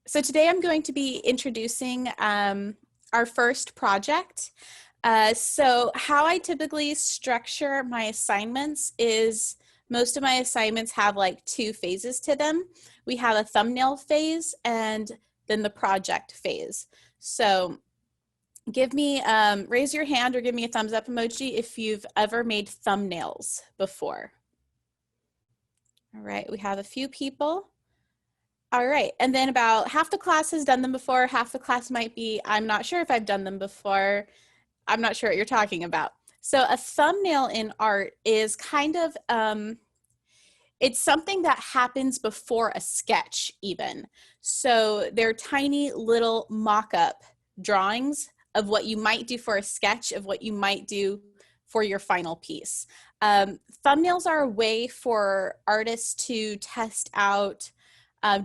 So today I'm going to be introducing our first project. So how I typically structure my assignments is most of my assignments have like two phases to them. We have a thumbnail phase and then the project phase. So raise your hand or give me a thumbs up emoji if you've ever made thumbnails before. All right, we have a few people. All right, and then about half the class has done them before, half the class might be, I'm not sure if I've done them before, I'm not sure what you're talking about. So a thumbnail in art is kind of, it's something that happens before a sketch even. So they're tiny little mock-up drawings of what you might do for a sketch, of what you might do for your final piece. Thumbnails are a way for artists to test out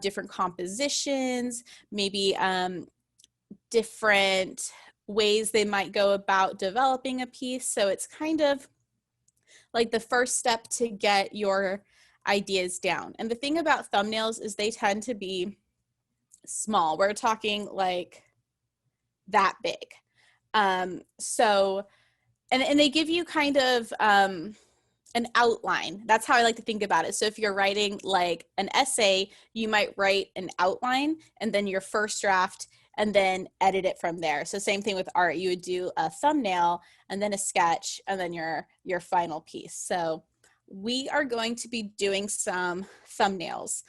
different compositions, maybe different ways they might go about developing a piece. So it's kind of like the first step to get your ideas down. And the thing about thumbnails is they tend to be small. We're talking like that big. And they give you kind of an outline. That's how I like to think about it. So if you're writing like an essay, you might write an outline and then your first draft and then edit it from there. So same thing with art. You would do a thumbnail and then a sketch and then your final piece. So we are going to be doing some thumbnails.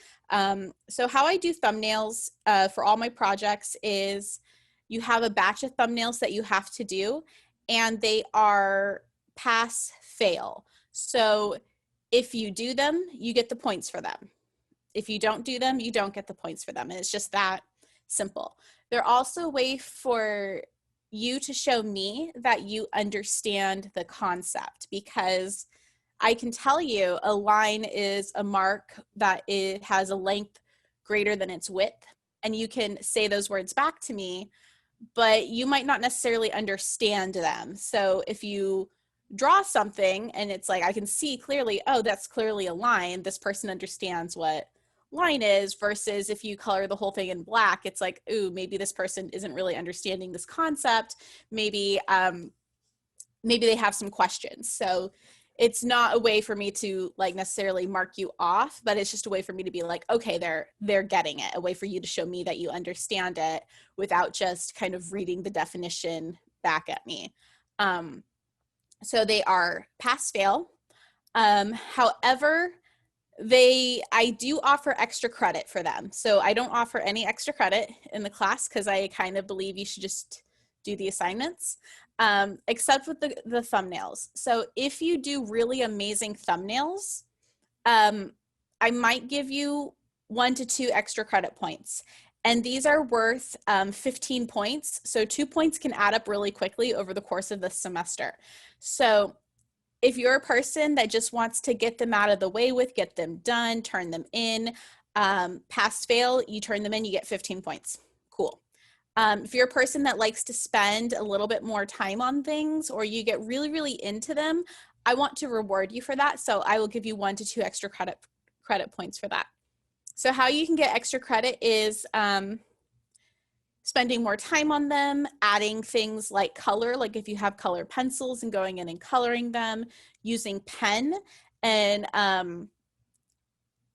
So how I do thumbnails for all my projects is you have a batch of thumbnails that you have to do, and they are pass fail. So if you do them, you get the points for them. If you don't do them, you don't get the points for them. And it's just that simple. They're also a way for you to show me that you understand the concept, because I can tell you a line is a mark that it has a length greater than its width. And you can say those words back to me, but you might not necessarily understand them. So if you draw something and it's like, I can see clearly, oh, that's clearly a line, this person understands what line is, versus if you color the whole thing in black, it's like, ooh, maybe this person isn't really understanding this concept. Maybe they have some questions. So it's not a way for me to like necessarily mark you off, but it's just a way for me to be like, okay, they're getting it, a way for you to show me that you understand it without just kind of reading the definition back at me. So they are pass fail. However, I do offer extra credit for them. So I don't offer any extra credit in the class because I kind of believe you should just do the assignments, except with the thumbnails. So if you do really amazing thumbnails, I might give you 1 to 2 extra credit points. And these are worth 15 points. So 2 points can add up really quickly over the course of the semester. So if you're a person that just wants to get them out of the way with, get them done, turn them in, pass fail, you turn them in, you get 15 points. Cool. If you're a person that likes to spend a little bit more time on things, or you get really, really into them, I want to reward you for that. So I will give you 1 to 2 extra credit points for that. So how you can get extra credit is spending more time on them, adding things like color, like if you have color pencils and going in and coloring them, using pen, and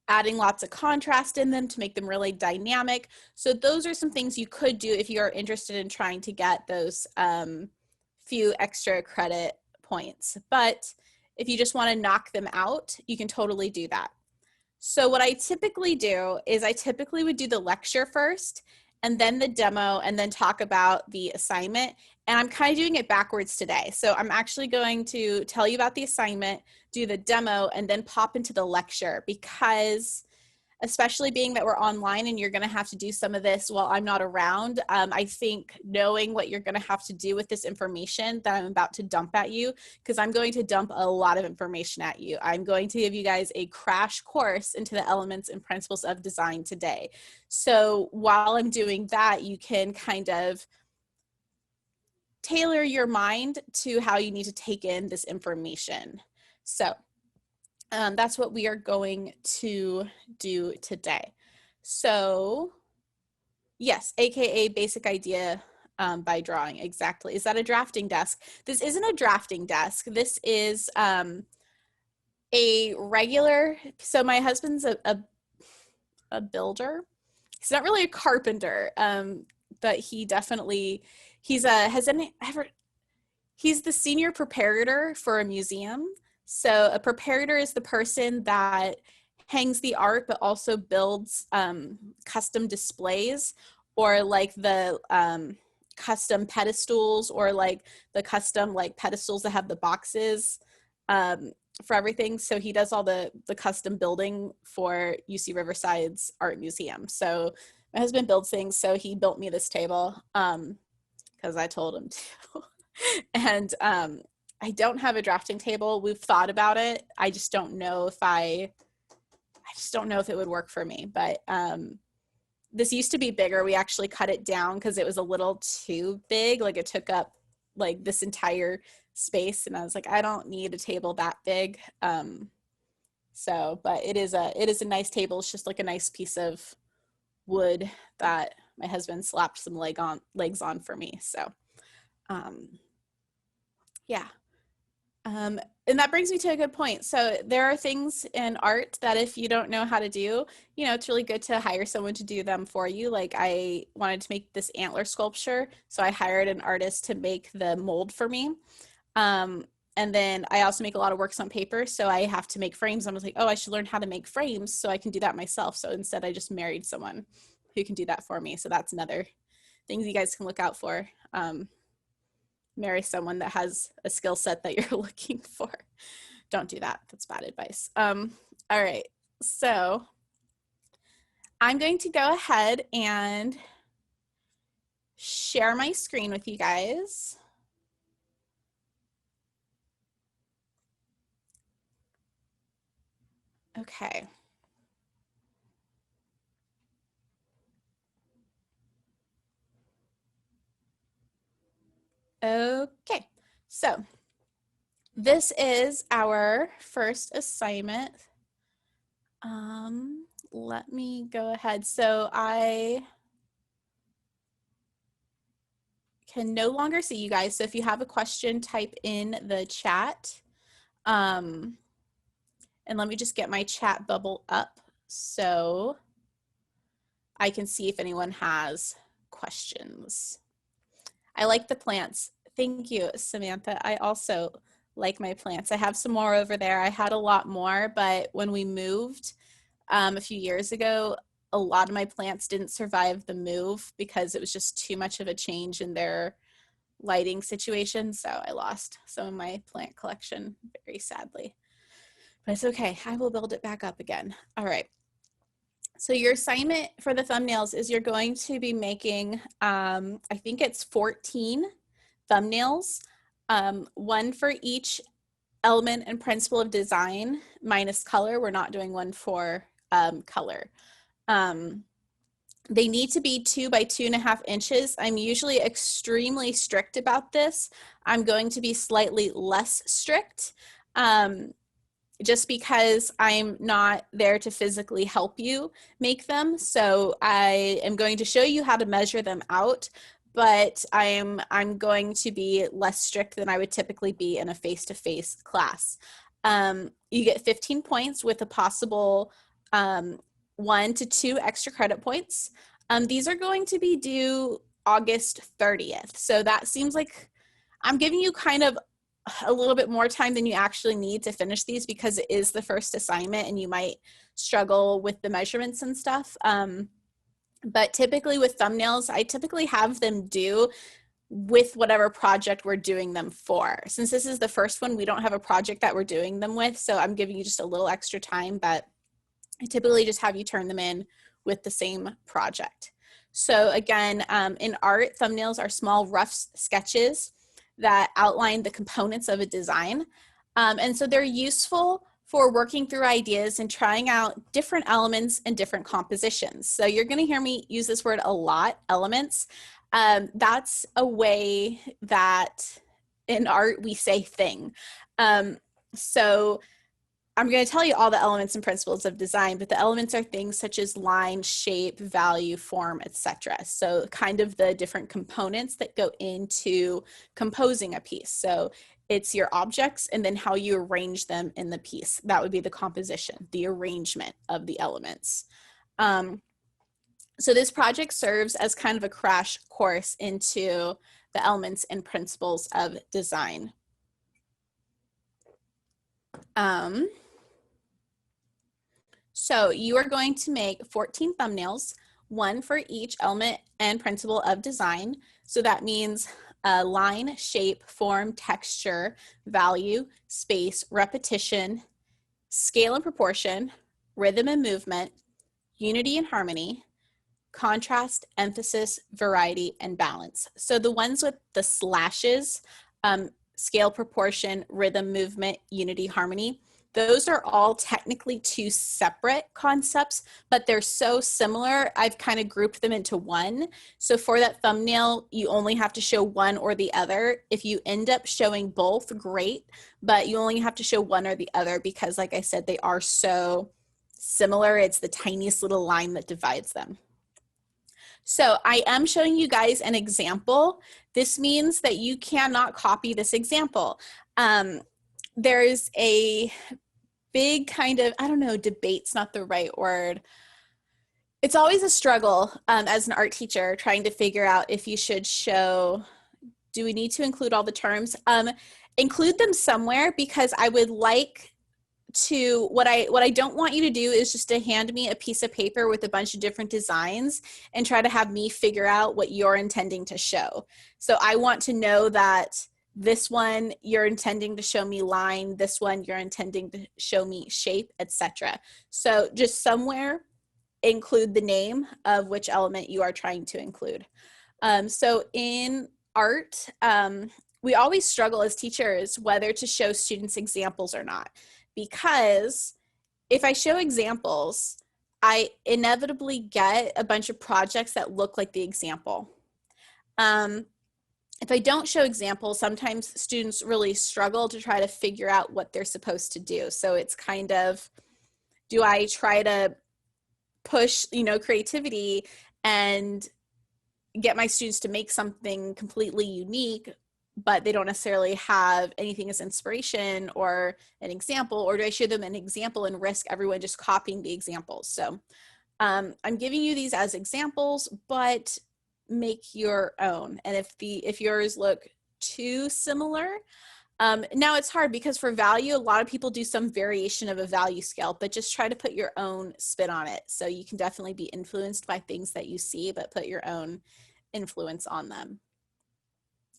adding lots of contrast in them to make them really dynamic. So those are some things you could do if you're interested in trying to get those few extra credit points. But if you just want to knock them out, you can totally do that. So what I typically do is I typically would do the lecture first, and then the demo, and then talk about the assignment. And I'm kind of doing it backwards today. So I'm actually going to tell you about the assignment, do the demo, and then pop into the lecture, because especially being that we're online and you're going to have to do some of this while I'm not around, I think knowing what you're going to have to do with this information that I'm about to dump at you, because I'm going to dump a lot of information at you. I'm going to give you guys a crash course into the elements and principles of design today. So while I'm doing that, you can kind of tailor your mind to how you need to take in this information. So that's what we are going to do today. So Yes, AKA Basic Idea by Drawing, exactly. Is that a drafting desk? This isn't a drafting desk. This is a regular, so my husband's a builder. He's not really a carpenter, but he definitely, he's a, has any ever, he's the senior preparator for a museum. So a preparator is the person that hangs the art, but also builds custom displays, or like the custom pedestals, or like the custom like pedestals that have the boxes for everything. So he does all the custom building for UC Riverside's art museum. So my husband builds things. So he built me this table because I told him to. And I don't have a drafting table. We've thought about it. I just don't know if I just don't know if it would work for me. But this used to be bigger. We actually cut it down because it was a little too big. Like it took up like this entire space, and I was like, I don't need a table that big. So, but it is a nice table. It's just like a nice piece of wood that my husband slapped some legs on for me. So, yeah. And that brings me to a good point. So there are things in art that if you don't know how to do, you know, it's really good to hire someone to do them for you. Like I wanted to make this antler sculpture, so I hired an artist to make the mold for me. And then I also make a lot of works on paper, so I have to make frames. I was like, oh, I should learn how to make frames so I can do that myself. So instead I just married someone who can do that for me. So that's another thing you guys can look out for. Marry someone that has a skill set that you're looking for. Don't do that. That's bad advice. All right. So I'm going to go ahead and share my screen with you guys. Okay. Okay. So this is our first assignment. Let me go ahead. So I can no longer see you guys. So if you have a question, type in the chat. And let me just get my chat bubble up so I can see if anyone has questions. I like the plants. Thank you, Samantha. I also like my plants. I have some more over there. I had a lot more, but when we moved a few years ago, a lot of my plants didn't survive the move because it was just too much of a change in their lighting situation. So I lost some of my plant collection very sadly. But it's okay. I will build it back up again. All right. So your assignment for the thumbnails is you're going to be making, I think it's 14 thumbnails, one for each element and principle of design minus color. We're not doing one for color. They need to be 2 by 2.5 inches. I'm usually extremely strict about this. I'm going to be slightly less strict. Just because I'm not there to physically help you make them. So I am going to show you how to measure them out, but I'm going to be less strict than I would typically be in a face-to-face class. You get 15 points with a possible 1 to 2 extra credit points. These are going to be due August 30th. So that seems like I'm giving you kind of a little bit more time than you actually need to finish these because it is the first assignment and you might struggle with the measurements and stuff. But typically with thumbnails, I typically have them due with whatever project we're doing them for. Since this is the first one, we don't have a project that we're doing them with, so I'm giving you just a little extra time, but I typically just have you turn them in with the same project. So again, in art, thumbnails are small, rough sketches that outline the components of a design. And so they're useful for working through ideas and trying out different elements and different compositions. So you're going to hear me use this word a lot, elements. That's a way that in art we say thing. So I'm going to tell you all the elements and principles of design, but the elements are things such as line, shape, value, form, etc. So kind of the different components that go into composing a piece. So it's your objects and then how you arrange them in the piece. That would be the composition, the arrangement of the elements. So this project serves as kind of a crash course into the elements and principles of design. So you are going to make 14 thumbnails, one for each element and principle of design. So that means line, shape, form, texture, value, space, repetition, scale and proportion, rhythm and movement, unity and harmony, contrast, emphasis, variety, and balance. So the ones with the slashes, scale, proportion, rhythm, movement, unity, harmony, those are all technically two separate concepts, but they're so similar, I've kind of grouped them into one. So for that thumbnail, you only have to show one or the other. If you end up showing both, great, but you only have to show one or the other because, like I said, they are so similar. It's the tiniest little line that divides them. So I am showing you guys an example. This means that you cannot copy this example. There's a big kind of, I don't know, debate's not the right word. It's always a struggle as an art teacher trying to figure out if you should show, do we need to include all the terms? Include them somewhere because I would like to, what I don't want you to do is just to hand me a piece of paper with a bunch of different designs and try to have me figure out what you're intending to show. So I want to know that this one you're intending to show me line, this one you're intending to show me shape, etc. So just somewhere include the name of which element you are trying to include. So in art, we always struggle as teachers whether to show students examples or not. Because if I show examples, I inevitably get a bunch of projects that look like the example. If I don't show examples, sometimes students really struggle to try to figure out what they're supposed to do. So it's kind of, do I try to push, creativity and get my students to make something completely unique, but they don't necessarily have anything as inspiration or an example, or do I show them an example and risk everyone just copying the examples? So I'm giving you these as examples, but make your own. And if yours look too similar, now it's hard because for value, a lot of people do some variation of a value scale, but just try to put your own spin on it. So you can definitely be influenced by things that you see, but put your own influence on them.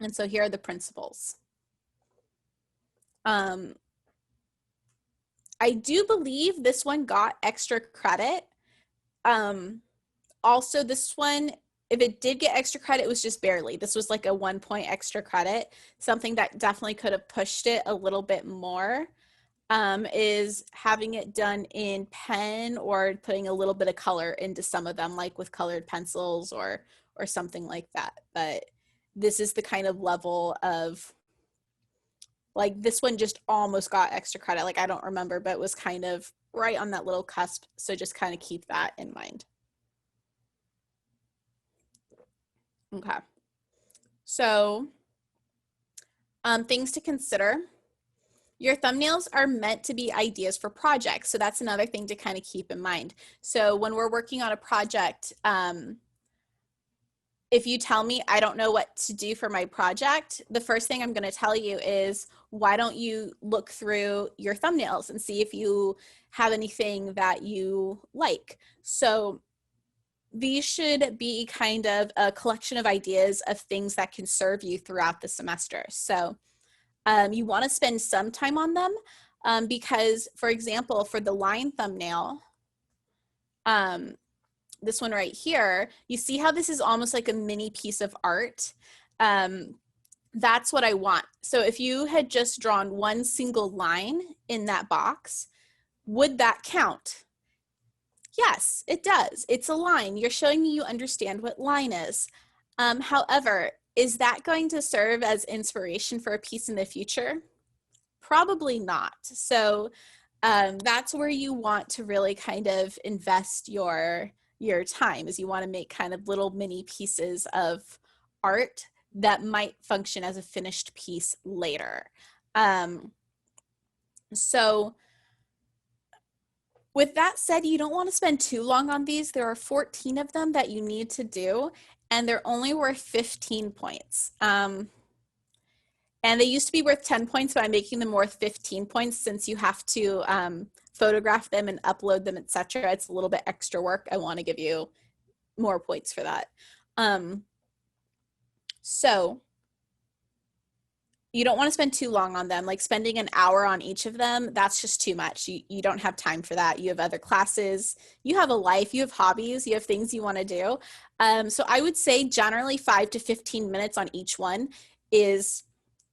And so here are the principles. I do believe this one got extra credit. Also, this one, if it did get extra credit, it was just barely. This was like a 1 point extra credit. Something that definitely could have pushed it a little bit more is having it done in pen or putting a little bit of color into some of them, like with colored pencils or something like that. But this is the kind of level of, like, this one just almost got extra credit. Like, I don't remember, but it was kind of right on that little cusp. So just kind of keep that in mind. Okay. So things to consider. Your thumbnails are meant to be ideas for projects. So that's another thing to kind of keep in mind. So when we're working on a project, if you tell me I don't know what to do for my project, the first thing I'm going to tell you is, why don't you look through your thumbnails and see if you have anything that you like? So these should be kind of a collection of ideas of things that can serve you throughout the semester. So you want to spend some time on them because, for example, for the line thumbnail, this one right here, you see how this is almost like a mini piece of art? That's what I want. So if you had just drawn one single line in that box, would that count? Yes, it does. It's a line. You're showing me you understand what line is. However, is that going to serve as inspiration for a piece in the future? Probably not. So that's where you want to really kind of invest your time, is you want to make kind of little mini pieces of art that might function as a finished piece later. So with that said, you don't want to spend too long on these. There are 14 of them that you need to do, and they're only worth 15 points. And they used to be worth 10 points, but I'm making them worth 15 points since you have to photograph them and upload them, etc. It's a little bit extra work. I want to give you more points for that. So you don't want to spend too long on them. Like spending an hour on each of them, that's just too much. You don't have time for that. You have other classes, you have a life, you have hobbies, you have things you want to do. So I would say generally 5 to 15 minutes on each one is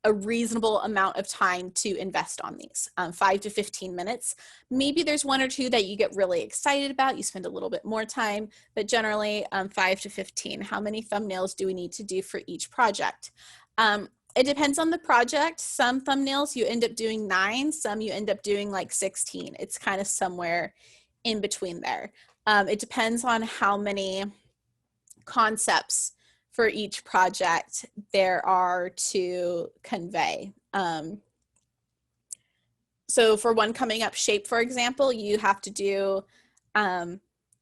a reasonable amount of time to invest on these, 5 to 15 minutes. Maybe there's one or two that you get really excited about, you spend a little bit more time, but generally 5 to 15. How many thumbnails do we need to do for each project? It depends on the project. Some thumbnails you end up doing 9, some you end up doing like 16. It's kind of somewhere in between there. It depends on how many concepts for each project there are to convey. So for one coming up, shape, for example, you have to do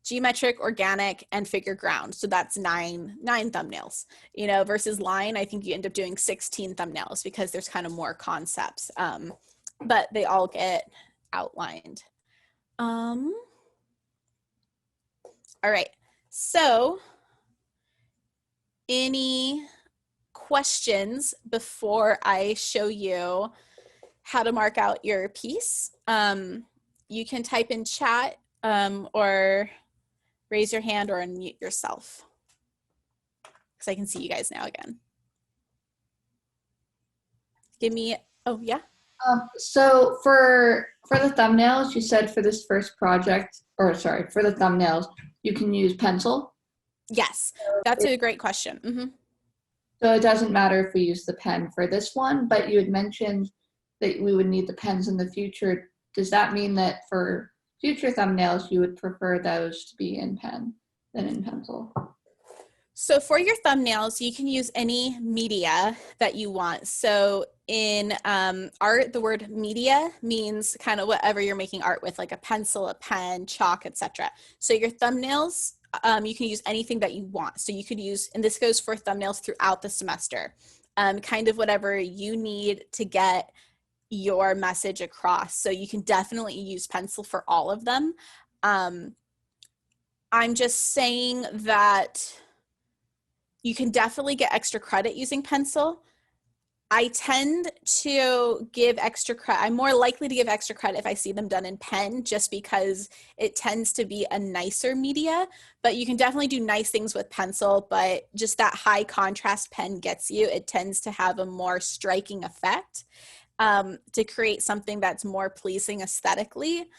geometric, organic, and figure ground. So that's nine thumbnails, you know, versus line, I think you end up doing 16 thumbnails because there's kind of more concepts, but they all get outlined. All right, so any questions before I show you how to mark out your piece? You can type in chat or raise your hand or unmute yourself, because I can see you guys now again. Give me, oh yeah. So for the thumbnails, you said for this first project, or sorry, for the thumbnails, you can use pencil? Yes, that's a great question. Mm-hmm. So it doesn't matter if we use the pen for this one, but you had mentioned that we would need the pens in the future. Does that mean that for future thumbnails, you would prefer those to be in pen than in pencil? So for your thumbnails, you can use any media that you want. So in art, the word media means kind of whatever you're making art with, like a pencil, a pen, chalk, etc. So your thumbnails, you can use anything that you want. So you could use, and this goes for thumbnails throughout the semester, kind of whatever you need to get your message across. So you can definitely use pencil for all of them. I'm just saying that you can definitely get extra credit using pencil. I tend to give extra credit. I'm more likely to give extra credit if I see them done in pen, just because it tends to be a nicer media, but you can definitely do nice things with pencil, but just that high contrast pen gets you. It tends to have a more striking effect to create something that's more pleasing aesthetically.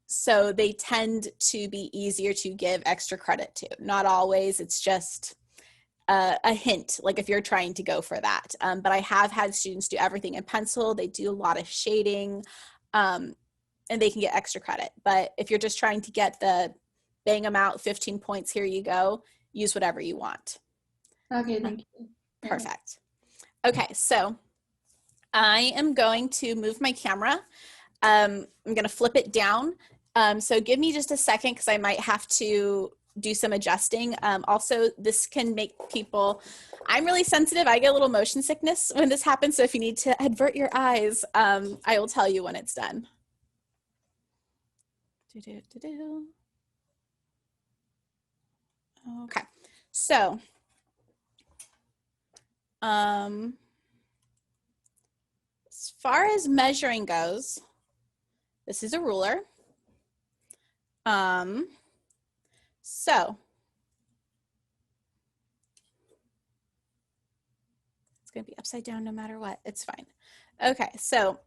So they tend to be easier to give extra credit to. Not always, it's just a hint, like if you're trying to go for that. But I have had students do everything in pencil. They do a lot of shading, and they can get extra credit. But if you're just trying to get the bang them out, 15 points, here you go, use whatever you want. Okay, thank you. Perfect. Okay, so I am going to move my camera. I'm going to flip it down. So give me just a second, because I might have to do some adjusting. Also, this can make people, I'm really sensitive. I get a little motion sickness when this happens. So if you need to avert your eyes, I will tell you when it's done. Okay, so as far as measuring goes, this is a ruler. So it's going to be upside down no matter what. It's fine. Okay, so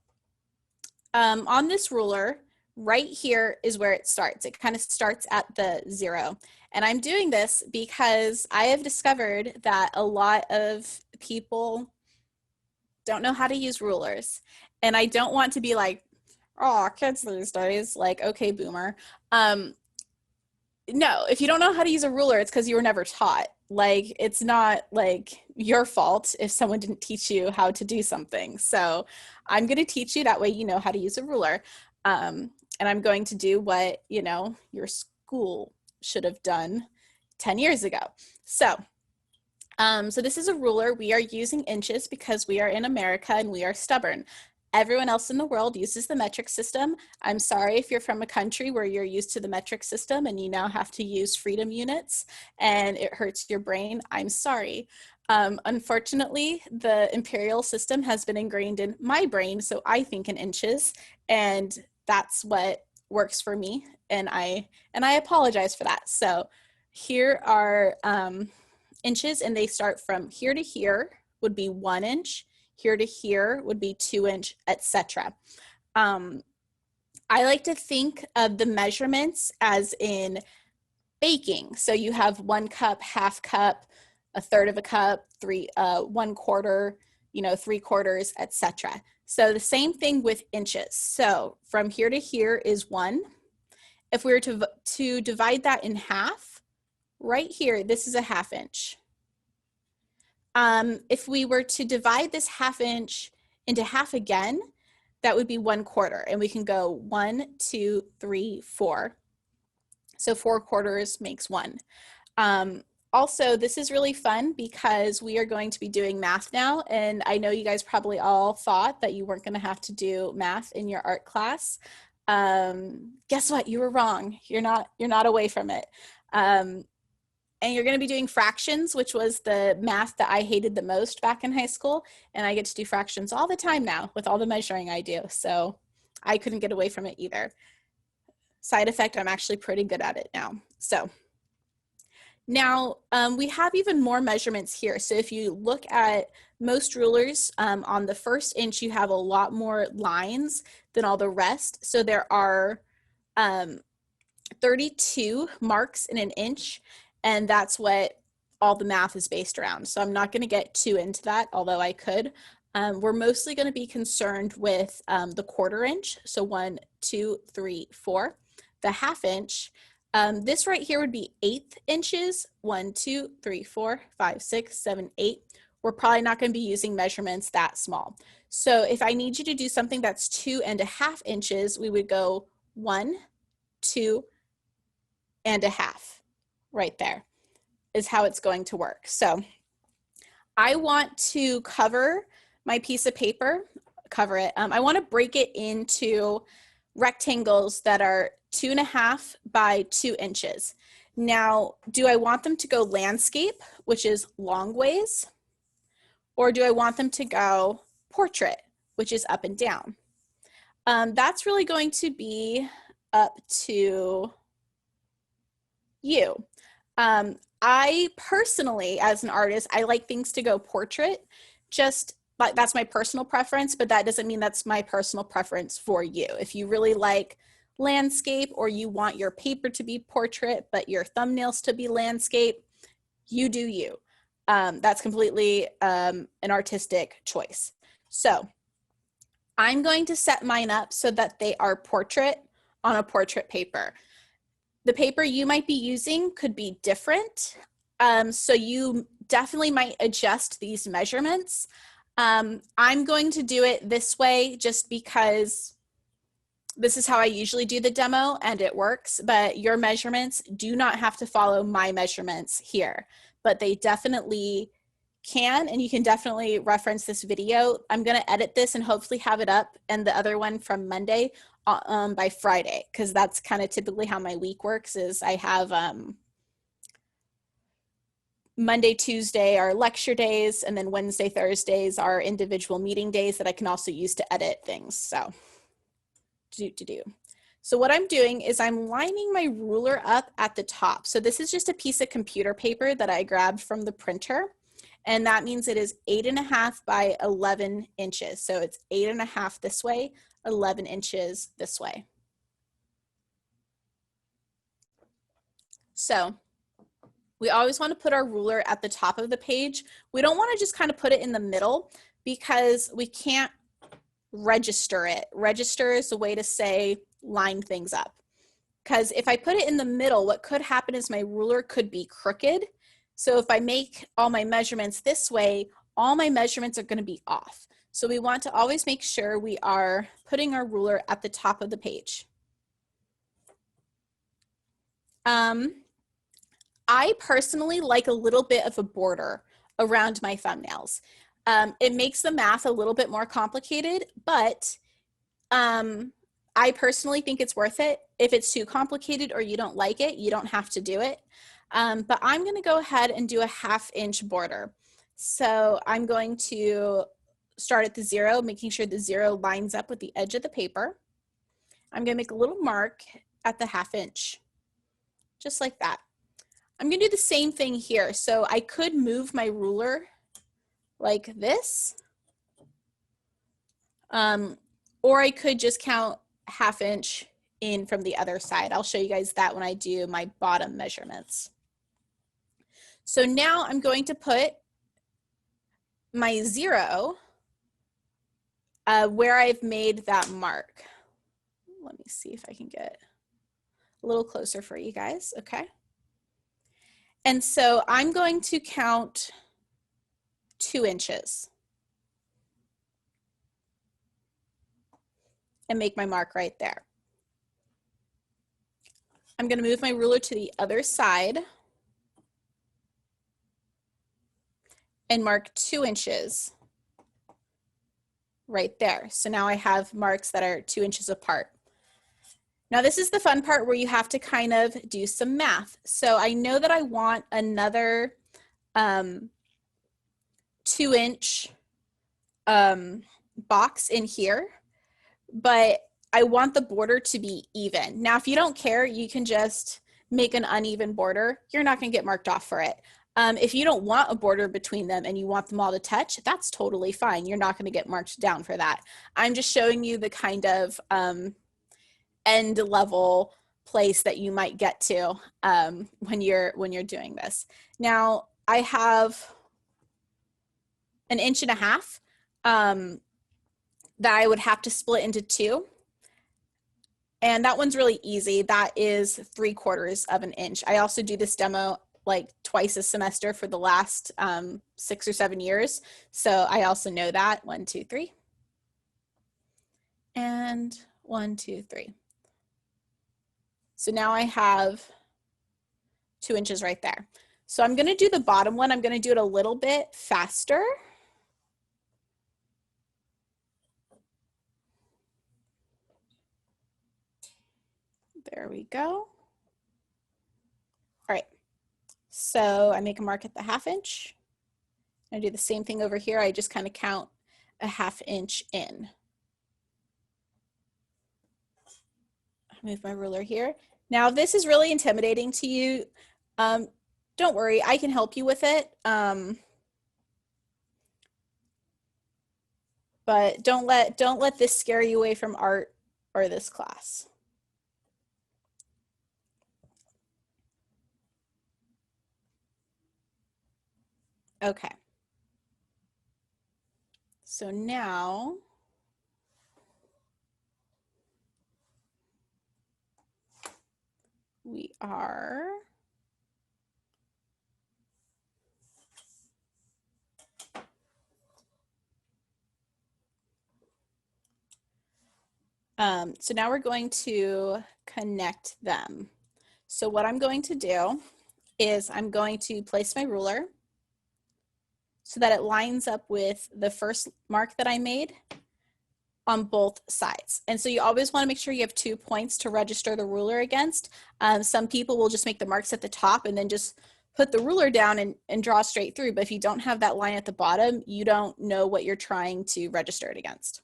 on this ruler, right here is where it starts. It kind of starts at the 0. And I'm doing this because I have discovered that a lot of people don't know how to use rulers. And I don't want to be like Oh, kids these days, like, okay, boomer. No, if you don't know how to use a ruler, it's because you were never taught. Like, it's not like your fault if someone didn't teach you how to do something. So I'm going to teach you, that way you know how to use a ruler. And I'm going to do what, you know, your school should have done 10 years ago. So this is a ruler. We are using inches because we are in America and we are stubborn. Everyone else in the world uses the metric system. I'm sorry if you're from a country where you're used to the metric system and you now have to use freedom units and it hurts your brain. I'm sorry. Unfortunately, the imperial system has been ingrained in my brain, so I think in inches, and that's what works for me. And I apologize for that. So here are inches, and they start from here to here would be 1 inch, here to here would be 2 inch, etc. I like to think of the measurements as in baking. So you have 1 cup, half cup, a third of a cup, 1/4, you know, 3/4, etc. So the same thing with inches. So from here to here is 1. If we were to divide that in half, right here, this is a 1/2 inch. If we were to divide this 1/2 inch into half again, that would be 1/4, and we can go 1, 2, 3, 4. So 4/4 makes 1. Also, this is really fun because we are going to be doing math now, and I know you guys probably all thought that you weren't going to have to do math in your art class. Guess what? You were wrong. You're not away from it. And you're going to be doing fractions, which was the math that I hated the most back in high school. And I get to do fractions all the time now with all the measuring I do. So I couldn't get away from it either. Side effect, I'm actually pretty good at it now. So now we have even more measurements here. So if you look at most rulers, on the 1st inch, you have a lot more lines than all the rest. So there are 32 marks in an inch. And that's what all the math is based around. So I'm not going to get too into that, although I could. We're mostly going to be concerned with the 1/4 inch. So 1, 2, 3, 4. The 1/2 inch, this right here would be 1/8 inches. 1, 2, 3, 4, 5, 6, 7, 8. We're probably not going to be using measurements that small. So if I need you to do something that's 2.5 inches, we would go 1, 2, and a half. Right there is how it's going to work. So I want to cover my piece of paper, cover it. I want to break it into rectangles that are 2.5 by 2 inches. Now, do I want them to go landscape, which is long ways, or do I want them to go portrait, which is up and down? That's really going to be up to you. I personally, as an artist, I like things to go portrait, but that's my personal preference, but that doesn't mean that's my personal preference for you. If you really like landscape, or you want your paper to be portrait, but your thumbnails to be landscape, you do you. That's completely an artistic choice. So I'm going to set mine up so that they are portrait on a portrait paper. The paper you might be using could be different. So you definitely might adjust these measurements. I'm going to do it this way just because this is how I usually do the demo and it works, but your measurements do not have to follow my measurements here, but they definitely can, and you can definitely reference this video. I'm going to edit this and hopefully have it up, and the other one from Monday by Friday, because that's kind of typically how my week works. Is I have Monday, Tuesday are lecture days, and then Wednesday, Thursdays are individual meeting days that I can also use to edit things. So So what I'm doing is I'm lining my ruler up at the top. So this is just a piece of computer paper that I grabbed from the printer. And that means it is 8.5 by 11 inches. So it's 8.5 this way, 11 inches this way. So we always want to put our ruler at the top of the page. We don't want to just kind of put it in the middle, because we can't register it. Register is a way to say line things up. Because if I put it in the middle, what could happen is my ruler could be crooked. So if I make all my measurements this way, all my measurements are going to be off. So we want to always make sure we are putting our ruler at the top of the page. I personally like a little bit of a border around my thumbnails. It makes the math a little bit more complicated, but I personally think it's worth it. If it's too complicated or you don't like it, you don't have to do it. But I'm going to go ahead and do a 1/2 inch border. So I'm going to start at the 0, making sure the 0 lines up with the edge of the paper. I'm going to make a little mark at the 1/2 inch, just like that. I'm going to do the same thing here. So I could move my ruler like this, or I could just count 1/2 inch in from the other side. I'll show you guys that when I do my bottom measurements. So now I'm going to put my 0 where I've made that mark. Let me see if I can get a little closer for you guys, okay? And so I'm going to count 2 inches and make my mark right there. I'm going to move my ruler to the other side and mark 2 inches right there. So now I have marks that are 2 inches apart. Now this is the fun part where you have to kind of do some math. So I know that I want another 2 inch box in here, but I want the border to be even. Now, if you don't care, you can just make an uneven border. You're not going to get marked off for it. If you don't want a border between them and you want them all to touch, that's totally fine. You're not going to get marked down for that. I'm just showing you the kind of end level place that you might get to when you're doing this. Now, I have 1.5 inches that I would have to split into 2. And that one's really easy. That is 3/4 of an inch. I also do this demo like twice a semester for the last 6 or 7 years. So I also know that. 1, 2, 3. And 1, 2, 3. So now I have 2 inches right there. So I'm going to do the bottom one. I'm going to do it a little bit faster. There we go. All right. So I make a mark at the 1/2 inch. I do the same thing over here. I just kind of count a 1/2 inch in. Move my ruler here. Now, if this is really intimidating to you, don't worry, I can help you with it. But don't let this scare you away from art or this class. Okay. So now we are so now we're going to connect them. So what I'm going to do is I'm going to place my ruler so that it lines up with the first mark that I made on both sides. And so you always want to make sure you have 2 points to register the ruler against. Some people will just make the marks at the top and then just put the ruler down and draw straight through. But if you don't have that line at the bottom, you don't know what you're trying to register it against.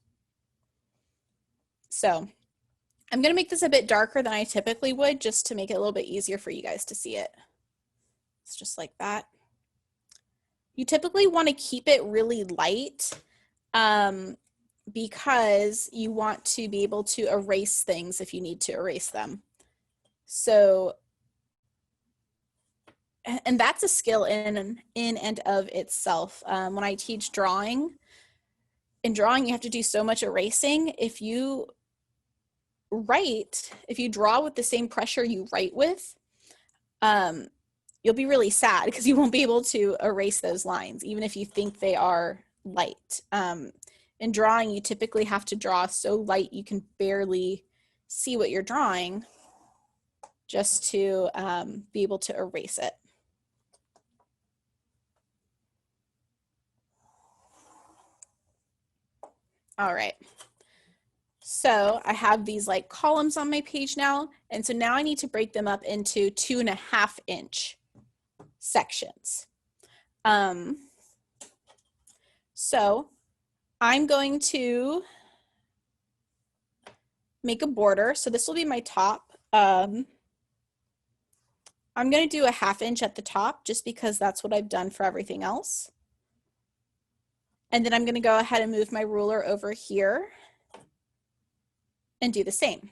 So I'm going to make this a bit darker than I typically would just to make it a little bit easier for you guys to see it. It's just like that. You typically want to keep it really light because you want to be able to erase things if you need to erase them. So, and that's a skill in and of itself. When I teach drawing, in drawing, you have to do so much erasing. If you draw with the same pressure you write with, you'll be really sad because you won't be able to erase those lines, even if you think they are light. In drawing, you typically have to draw so light you can barely see what you're drawing just to be able to erase it. All right. So I have these like columns on my page now. And so now I need to break them up into 2.5 inch sections. So I'm going to make a border. So this will be my top. I'm going to do a 1/2 inch at the top just because that's what I've done for everything else. And then I'm going to go ahead and move my ruler over here and do the same.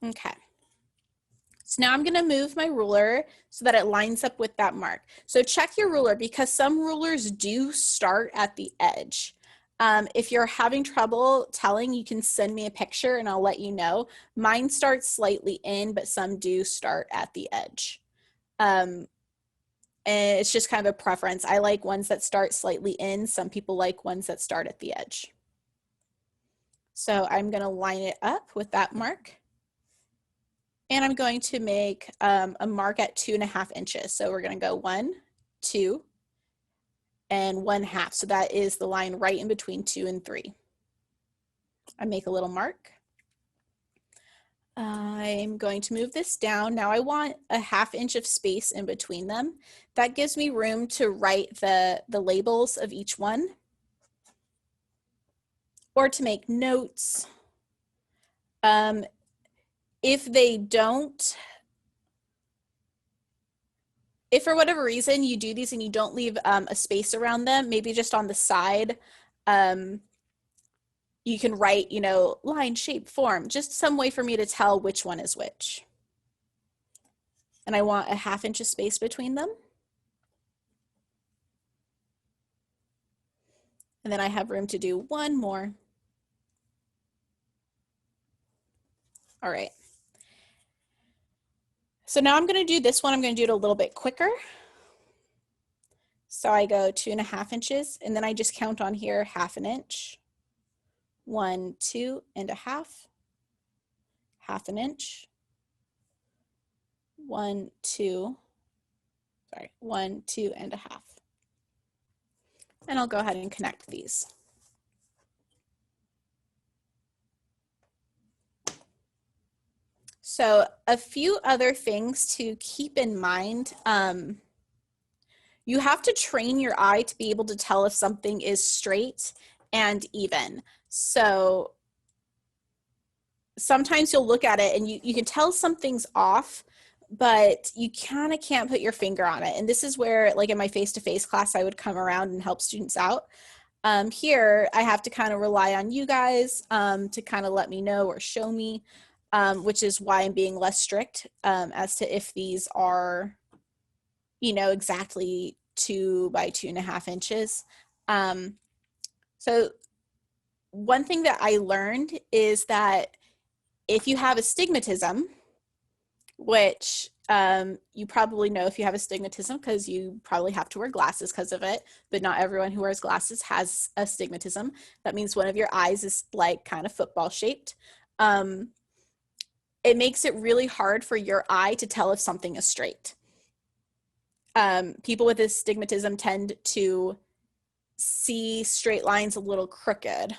Okay. So now I'm going to move my ruler so that it lines up with that mark. So check your ruler because some rulers do start at the edge. If you're having trouble telling, you can send me a picture and I'll let you know. Mine starts slightly in, but some do start at the edge. And it's just kind of a preference. I like ones that start slightly in. Some people like ones that start at the edge. So I'm going to line it up with that mark. And I'm going to make a mark at 2.5 inches. So we're going to go 1, 2, and 1/2. So that is the line right in between 2 and 3. I make a little mark. I'm going to move this down. Now I want a 1/2 inch of space in between them. That gives me room to write the labels of each one or to make notes. If for whatever reason you do these and you don't leave a space around them, maybe just on the side, you can write, you know, line, shape, form, just some way for me to tell which one is which. And I want a 1/2 inch of space between them. And then I have room to do one more. All right. So now I'm going to do this one. I'm going to do it a little bit quicker. So I go 2.5 inches, and then I just count on here 1/2 inch. 1, 2 and 1/2. 1/2 inch. 1, 2. Sorry, 1, 2 and 1/2. And I'll go ahead and connect these. So a few other things to keep in mind. You have to train your eye to be able to tell if something is straight and even. So sometimes you'll look at it and you can tell something's off, but you kind of can't put your finger on it. And this is where, like in my face-to-face class, I would come around and help students out. Here, I have to kind of rely on you guys to kind of let me know or show me, which is why I'm being less strict as to if these are, you know, exactly 2 by 2.5 inches. So one thing that I learned is that if you have astigmatism, which you probably know if you have astigmatism because you probably have to wear glasses because of it, but not everyone who wears glasses has astigmatism. That means one of your eyes is like kind of football shaped. It makes it really hard for your eye to tell if something is straight. People with astigmatism tend to see straight lines a little crooked.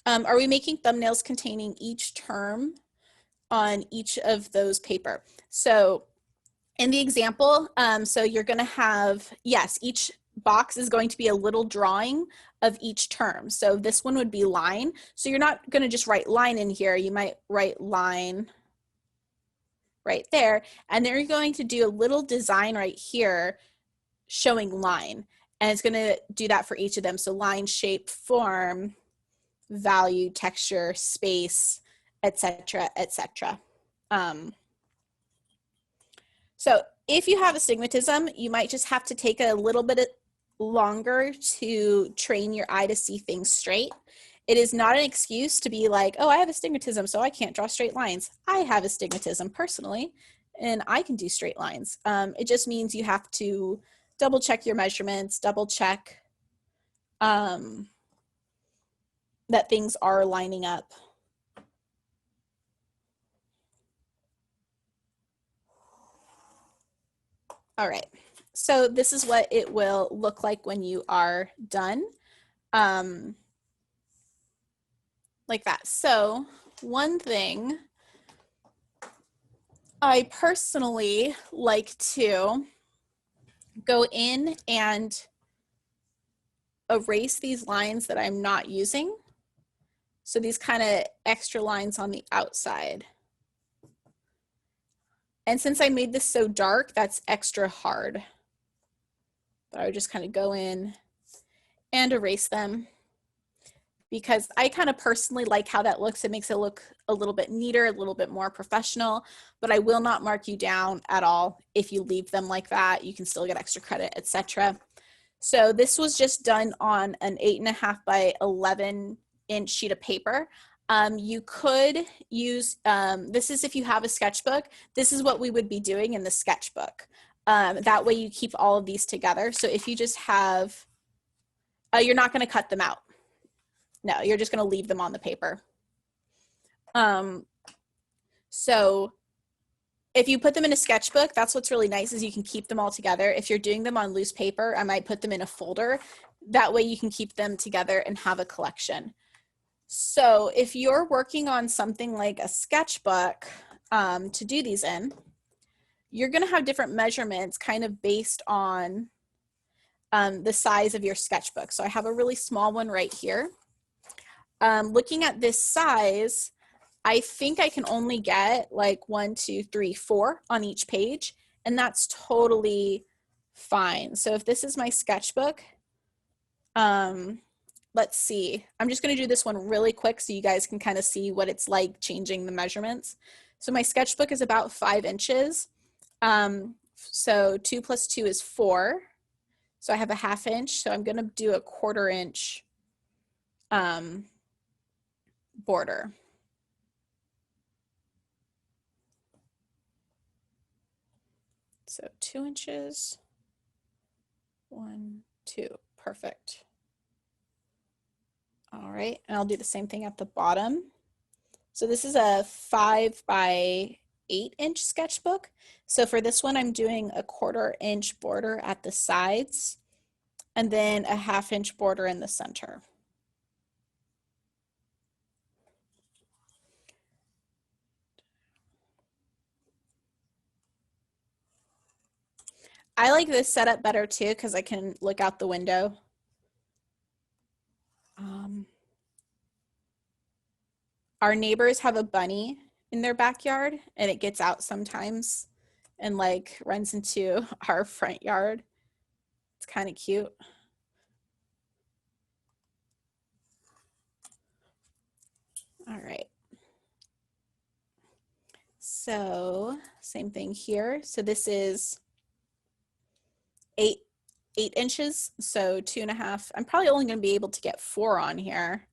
Are we making thumbnails containing each term on each of those paper? So in the example, so you're going to have, yes, each box is going to be a little drawing of each term. So this one would be line. So you're not going to just write line in here. You might write line right there. And then you're going to do a little design right here showing line. And it's going to do that for each of them. So line, shape, form, value, texture, space, etc., etc. So if you have astigmatism, you might just have to take a little bit longer to train your eye to see things straight. It is not an excuse to be like, oh, I have astigmatism, so I can't draw straight lines. I have astigmatism personally, and I can do straight lines. It just means you have to double check your measurements, double check that things are lining up. All right, so this is what it will look like when you are done. Like that. So one thing I personally like to go in and erase these lines that I'm not using. So these kind of extra lines on the outside. And since I made this so dark, that's extra hard. But I would just kind of go in and erase them because I kind of personally like how that looks. It makes it look a little bit neater, a little bit more professional, but I will not mark you down at all. If you leave them like that, you can still get extra credit, etc. So this was just done on an 8.5 by 11 inch sheet of paper. You could use, this is if you have a sketchbook, this is what we would be doing in the sketchbook. That way you keep all of these together. So if you just have, you're not gonna cut them out. No, you're just gonna leave them on the paper. So if you put them in a sketchbook, that's what's really nice is you can keep them all together. If you're doing them on loose paper, I might put them in a folder. That way you can keep them together and have a collection. So if you're working on something like a sketchbook to do these in, you're gonna have different measurements kind of based on the size of your sketchbook. So I have a really small one right here. Looking at this size, I think I can only get like 1, 2, 3, 4 on each page, and that's totally fine. So if this is my sketchbook, let's see. I'm just gonna do this one really quick so you guys can kind of see what it's like changing the measurements. So my sketchbook is about 5 inches. So 2 plus 2 is 4. So I have a 1/2 inch, so I'm gonna do a 1/4 inch border. So 2 inches, 1, 2, perfect. All right, and I'll do the same thing at the bottom. So this is a 5 by 8 inch sketchbook. So for this one, I'm doing a 1/4 inch border at the sides and then a 1/2 inch border in the center. I like this setup better too because I can look out the window. Our neighbors have a bunny in their backyard and it gets out sometimes and like runs into our front yard. It's kind of cute. All right. So same thing here. So this is 8 inches, so 2.5. I'm probably only going to be able to get 4 on here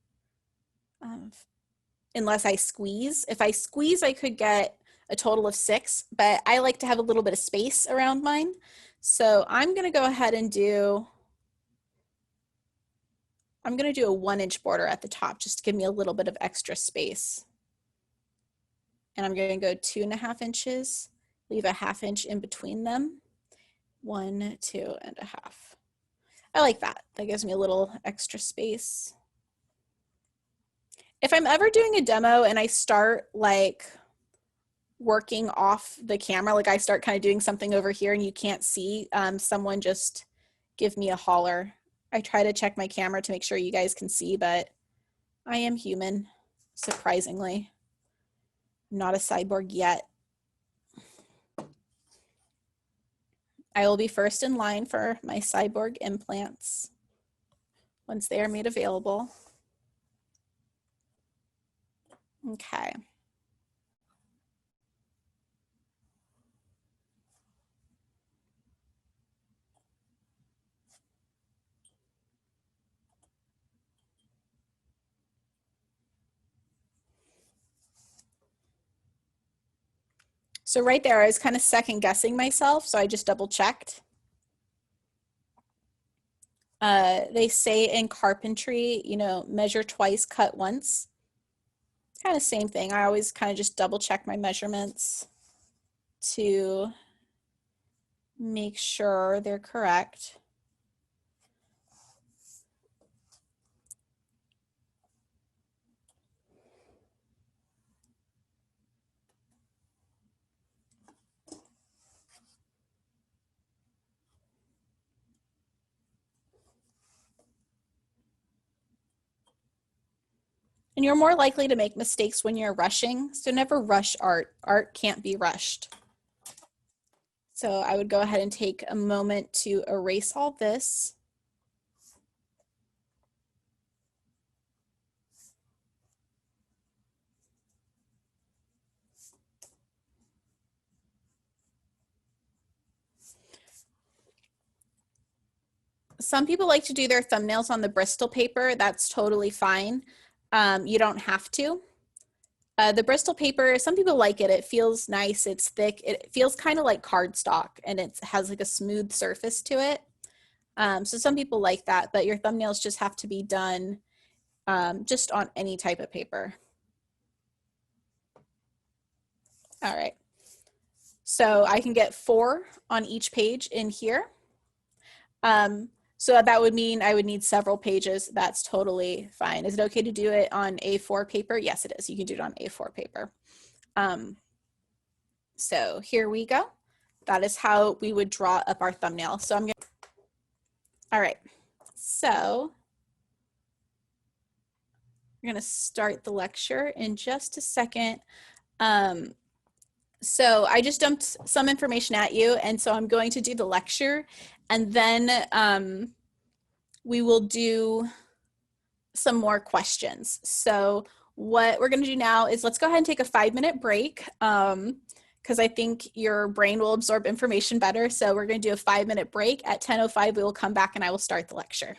unless I squeeze. If I squeeze, I could get a total of 6, but I like to have a little bit of space around mine. So I'm going to go ahead and do a 1 inch border at the top just to give me a little bit of extra space. And I'm going to go 2.5 inches, leave a 1/2 inch in between them. 1, 2.5. I like that. That gives me a little extra space. If I'm ever doing a demo and I start like working off the camera, like I start kind of doing something over here and you can't see, someone just give me a holler. I try to check my camera to make sure you guys can see, but I am human, surprisingly. I'm not a cyborg yet. I will be first in line for my cyborg implants once they are made available. Okay. So right there, I was kind of second guessing myself, so I just double checked. They say in carpentry, you know, measure twice, cut once. Kind of same thing. I always kind of just double check my measurements to make sure they're correct. And you're more likely to make mistakes when you're rushing. So never rush art. Art can't be rushed. So I would go ahead and take a moment to erase all this. Some people like to do their thumbnails on the Bristol paper. That's totally fine. You don't have to. The Bristol paper, some people like it. It feels nice. It's thick. It feels kind of like cardstock, and it has like a smooth surface to it. So some people like that, but your thumbnails just have to be done just on any type of paper. All right. So I can get 4 on each page in here. So that would mean I would need several pages. That's totally fine. Is it okay to do it on A4 paper? Yes, it is. You can do it on A4 paper. So here we go. That is how we would draw up our thumbnail. So I'm going to, all right. So we're going to start the lecture in just a second. So I just dumped some information at you, and so I'm going to do the lecture, and then we will do some more questions. So what we're going to do now is let's go ahead and take a 5-minute break because I think your brain will absorb information better. So we're going to do a 5-minute break. At 10:05, we will come back and I will start the lecture.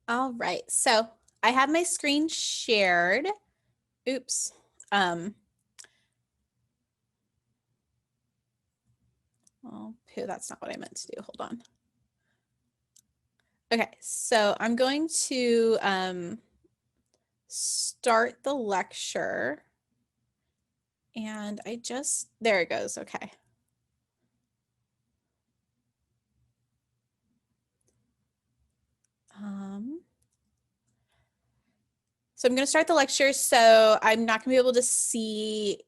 All right, so I have my screen shared. Oops. Oh, poo, that's not what I meant to do. Hold on. Okay, so I'm going to start the lecture. And there it goes, okay. So I'm gonna start the lecture, so I'm not gonna be able to see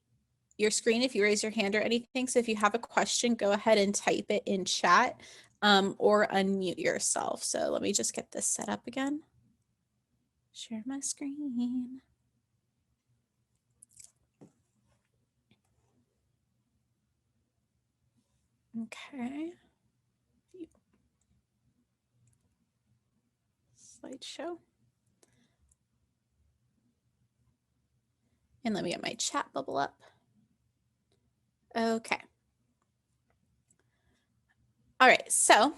your screen if you raise your hand or anything. So if you have a question, go ahead and type it in chat or unmute yourself. So let me just get this set up again. Share my screen. Okay. Slideshow. And let me get my chat bubble up. Okay. All right, so,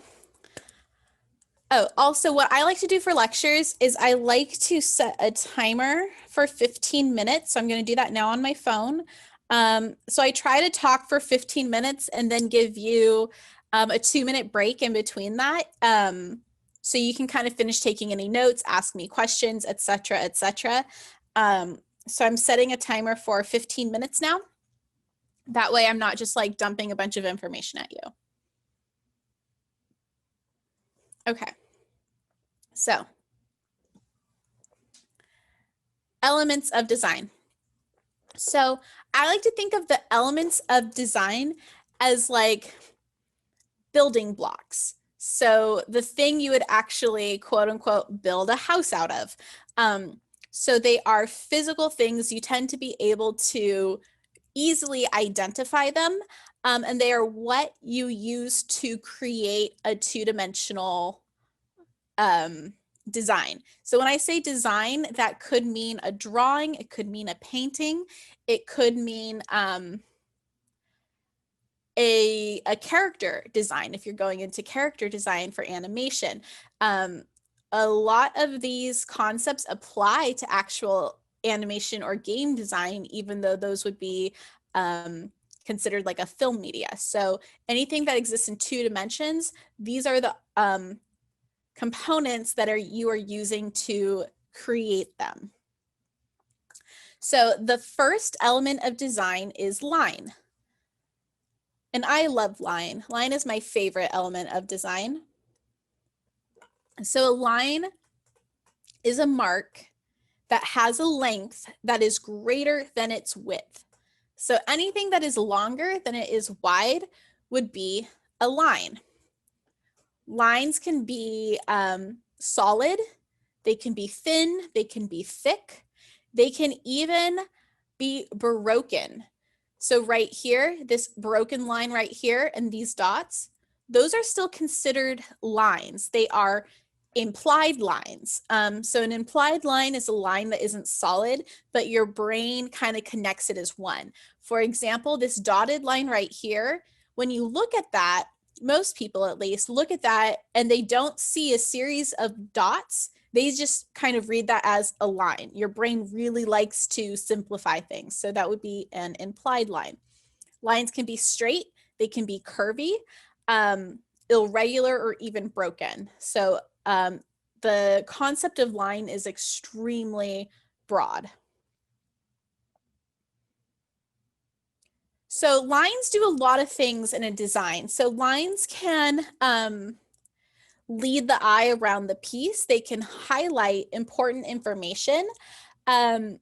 also what I like to do for lectures is I like to set a timer for 15 minutes. So I'm gonna do that now on my phone. So I try to talk for 15 minutes and then give you a 2-minute break in between that. So you can kind of finish taking any notes, ask me questions, etc., etc. So I'm setting a timer for 15 minutes now. That way I'm not just like dumping a bunch of information at you. Okay. So, elements of design. So I like to think of the elements of design as like building blocks. So the thing you would actually, quote unquote, build a house out of. So they are physical things. You tend to be able to easily identify them. And they are what you use to create a two-dimensional design. So when I say design, that could mean a drawing, it could mean a painting, it could mean a character design if you're going into character design for animation. A lot of these concepts apply to actual animation or game design, even though those would be considered like a film media. So anything that exists in 2 dimensions, these are the components that you are using to create them. So the first element of design is line. And I love line. Line is my favorite element of design. So a line is a mark that has a length that is greater than its width. So anything that is longer than it is wide would be a line. Lines can be solid, they can be thin, they can be thick, they can even be broken. So right here, this broken line right here and these dots, those are still considered lines. They are implied lines. So an implied line is a line that isn't solid, but your brain kind of connects it as one. For example, this dotted line right here, when you look at that, most people at least look at that and they don't see a series of dots. They just kind of read that as a line. Your brain really likes to simplify things. So that would be an implied line. Lines can be straight, they can be curvy, irregular, or even broken. So the concept of line is extremely broad. So lines do a lot of things in a design. So lines can lead the eye around the piece. They can highlight important information. And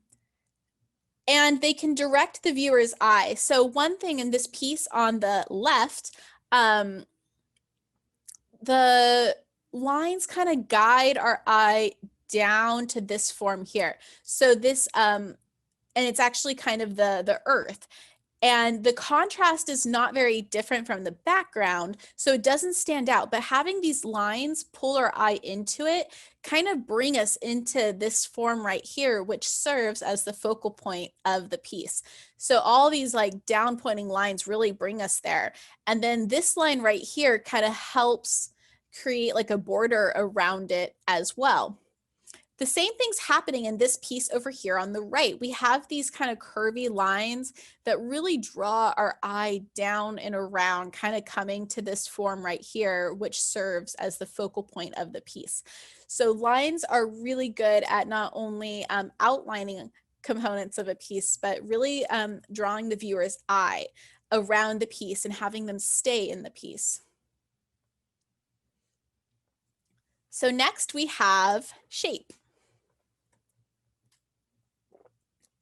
they can direct the viewer's eye. So one thing in this piece on the left, the lines kind of guide our eye down to this form here. So this, and it's actually kind of the earth. And the contrast is not very different from the background, so it doesn't stand out. But having these lines pull our eye into it kind of bring us into this form right here, which serves as the focal point of the piece. So all these like down pointing lines really bring us there. And then this line right here kind of helps create like a border around it as well. The same thing's happening in this piece over here on the right. We have these kind of curvy lines that really draw our eye down and around, kind of coming to this form right here, which serves as the focal point of the piece. So lines are really good at not only outlining components of a piece, but really drawing the viewer's eye around the piece and having them stay in the piece. So next we have shape.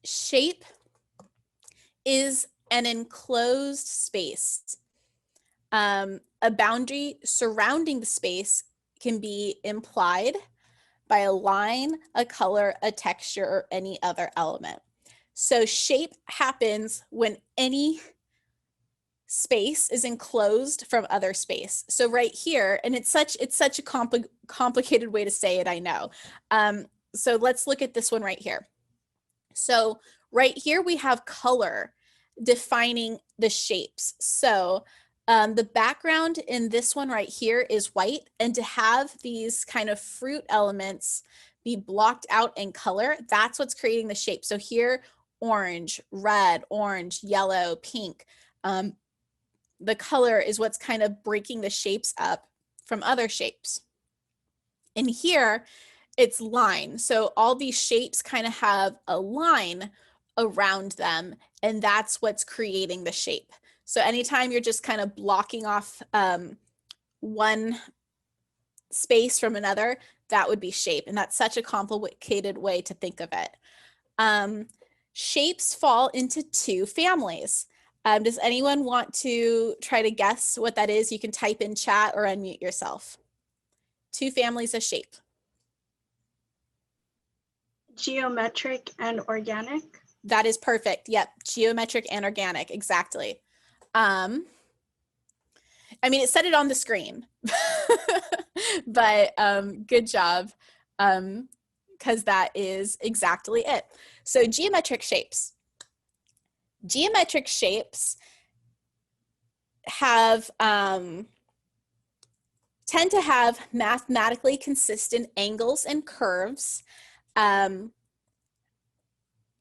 Shape is an enclosed space. A boundary surrounding the space can be implied by a line, a color, a texture, or any other element. So shape happens when any space is enclosed from other space. So right here, and it's such a complicated way to say it, I know. So let's look at this one right here. So right here we have color defining the shapes. So the background in this one right here is white, and to have these kind of fruit elements be blocked out in color, that's what's creating the shape. So here, orange, red, orange, yellow, pink. The color is what's kind of breaking the shapes up from other shapes. And here, it's line. So all these shapes kind of have a line around them, and that's what's creating the shape. So anytime you're just kind of blocking off one space from another, that would be shape. And that's such a complicated way to think of it. Shapes fall into two families. Does anyone want to try to guess what that is? You can type in chat or unmute yourself. Two families of shape. Geometric and organic. That is perfect. Yep, geometric and organic, exactly. I mean, it said it on the screen, but good job, because that is exactly it. So geometric shapes. Geometric shapes have tend to have mathematically consistent angles and curves.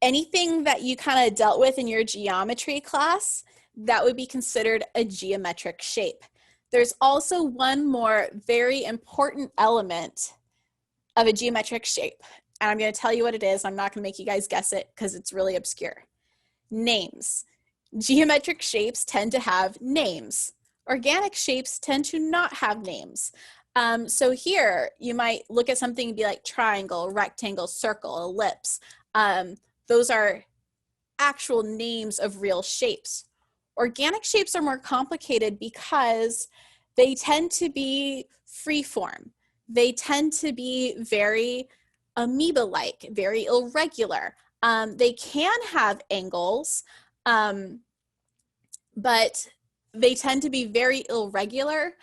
Anything that you kind of dealt with in your geometry class, that would be considered a geometric shape. There's also one more very important element of a geometric shape, and I'm going to tell you what it is. I'm not going to make you guys guess it because it's really obscure. Names. Geometric shapes tend to have names. Organic shapes tend to not have names. So here, you might look at something and be like triangle, rectangle, circle, ellipse. Those are actual names of real shapes. Organic shapes are more complicated because they tend to be freeform. They tend to be very amoeba-like, very irregular. They can have angles, but they tend to be very irregular.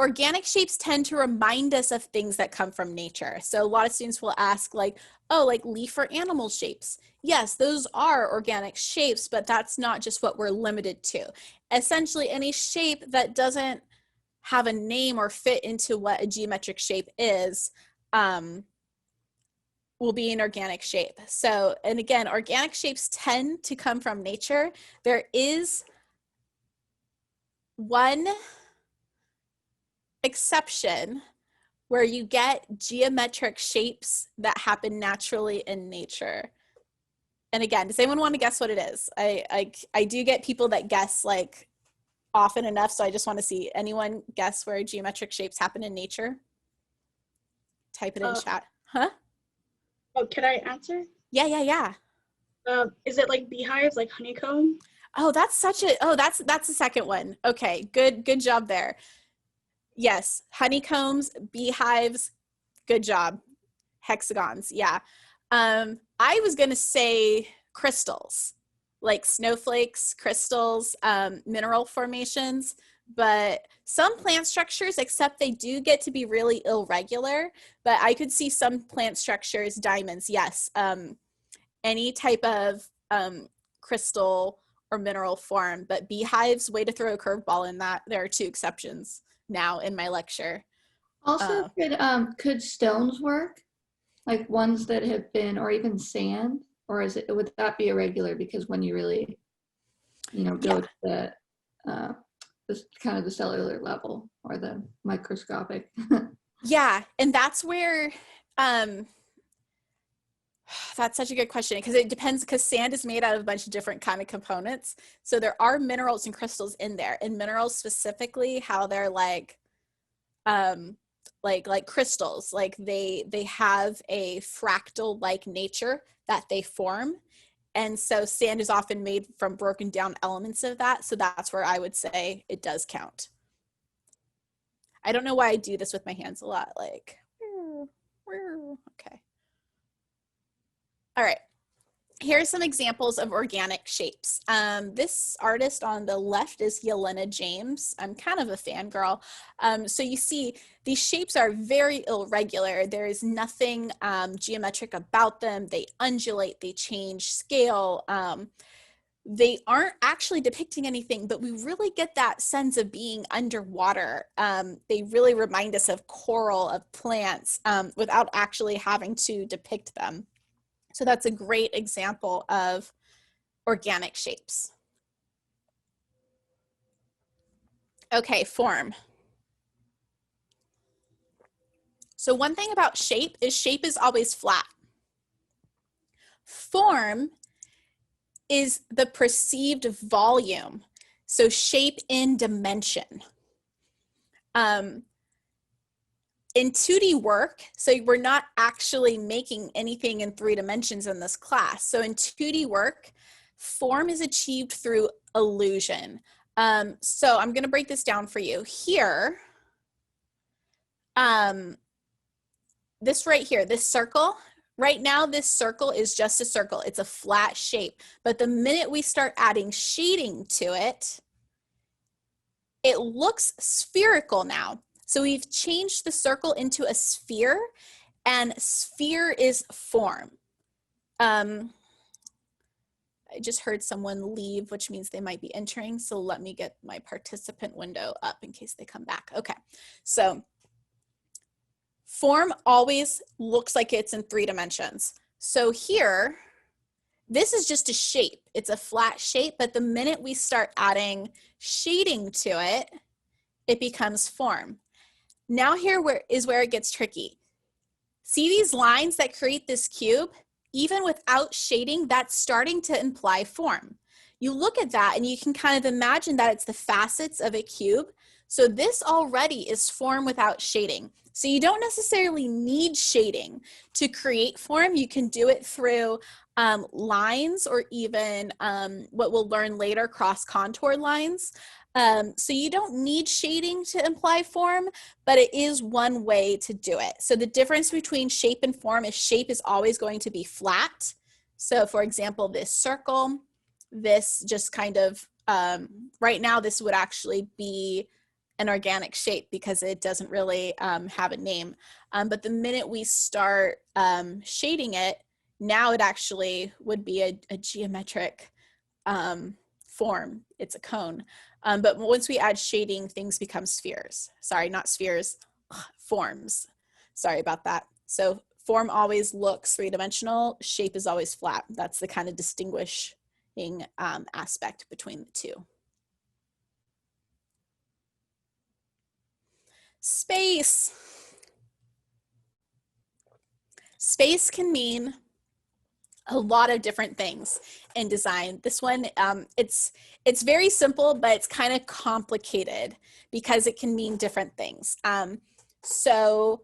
Organic shapes tend to remind us of things that come from nature. So a lot of students will ask like, oh, like leaf or animal shapes. Yes, those are organic shapes, but that's not just what we're limited to. Essentially, any shape that doesn't have a name or fit into what a geometric shape is will be an organic shape. So, and again, organic shapes tend to come from nature. There is one exception where you get geometric shapes that happen naturally in nature. And again, does anyone want to guess what it is? I do get people that guess like often enough, so I just want to see anyone guess where geometric shapes happen in nature. Type it in chat. Huh? Oh, can I answer? Yeah. Is it like beehives, like honeycomb? Oh, that's the second one. Okay, good job there. Yes, honeycombs, beehives, good job. Hexagons, yeah. I was gonna say crystals, like snowflakes, crystals, mineral formations, but some plant structures, except they do get to be really irregular, but I could see some plant structures, diamonds, yes. Any type of crystal or mineral form, but beehives, way to throw a curveball in that. There are two exceptions now in my lecture. Also, could stones work? Like ones that have been, or even sand? Or would that be irregular because when you really, go to the kind of the cellular level or the microscopic? Yeah, and that's where that's such a good question because it depends, because sand is made out of a bunch of different kind of components. So there are minerals and crystals in there, and minerals specifically, how they're like crystals, like they have a fractal like nature that they form. And so sand is often made from broken down elements of that. So that's where I would say it does count. I don't know why I do this with my hands a lot. Like, okay. All right. Here are some examples of organic shapes. This artist on the left is Yelena James. I'm kind of a fangirl. So you see these shapes are very irregular. There is nothing geometric about them. They undulate, they change scale. They aren't actually depicting anything, but we really get that sense of being underwater. They really remind us of coral, of plants, without actually having to depict them. So that's a great example of organic shapes. Okay, form. So one thing about shape is always flat. Form is the perceived volume. So shape in dimension. In 2D work, so we're not actually making anything in 3 dimensions in this class. So in 2D work, form is achieved through illusion. So I'm going to break this down for you. Here, this right here, this circle, right now this circle is just a circle. It's a flat shape. But the minute we start adding shading to it, it looks spherical now. So we've changed the circle into a sphere, and sphere is form. I just heard someone leave, which means they might be entering. So let me get my participant window up in case they come back. Okay, so form always looks like it's in 3 dimensions. So here, this is just a shape. It's a flat shape, but the minute we start adding shading to it, it becomes form. Now here is where it gets tricky. See these lines that create this cube? Even without shading, that's starting to imply form. You look at that and you can kind of imagine that it's the facets of a cube. So this already is form without shading. So you don't necessarily need shading to create form. You can do it through lines, or even what we'll learn later, cross contour lines. So you don't need shading to imply form, but it is one way to do it. So the difference between shape and form is shape is always going to be flat. So for example, this circle, this just kind of, right now this would actually be an organic shape because it doesn't really have a name. But the minute we start shading it, now it actually would be a geometric form. It's a cone. But once we add shading, things become spheres. Sorry, not spheres, forms. Sorry about that. So form always looks 3-dimensional, shape is always flat. That's the kind of distinguishing aspect between the two. Space. Space can mean a lot of different things in design. This one, it's very simple, but it's kind of complicated because it can mean different things. So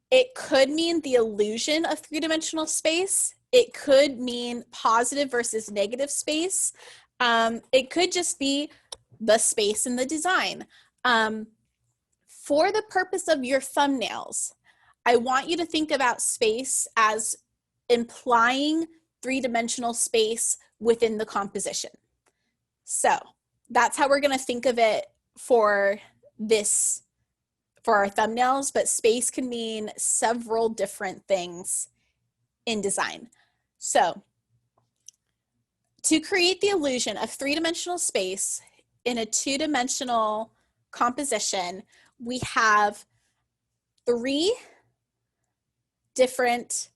it could mean the illusion of 3-dimensional space. It could mean positive versus negative space. It could just be the space in the design. For the purpose of your thumbnails, I want you to think about space as implying 3-dimensional space within the composition. So that's how we're going to think of it for this, for our thumbnails, but space can mean several different things in design. So to create the illusion of 3-dimensional space in a 2-dimensional composition, we have three different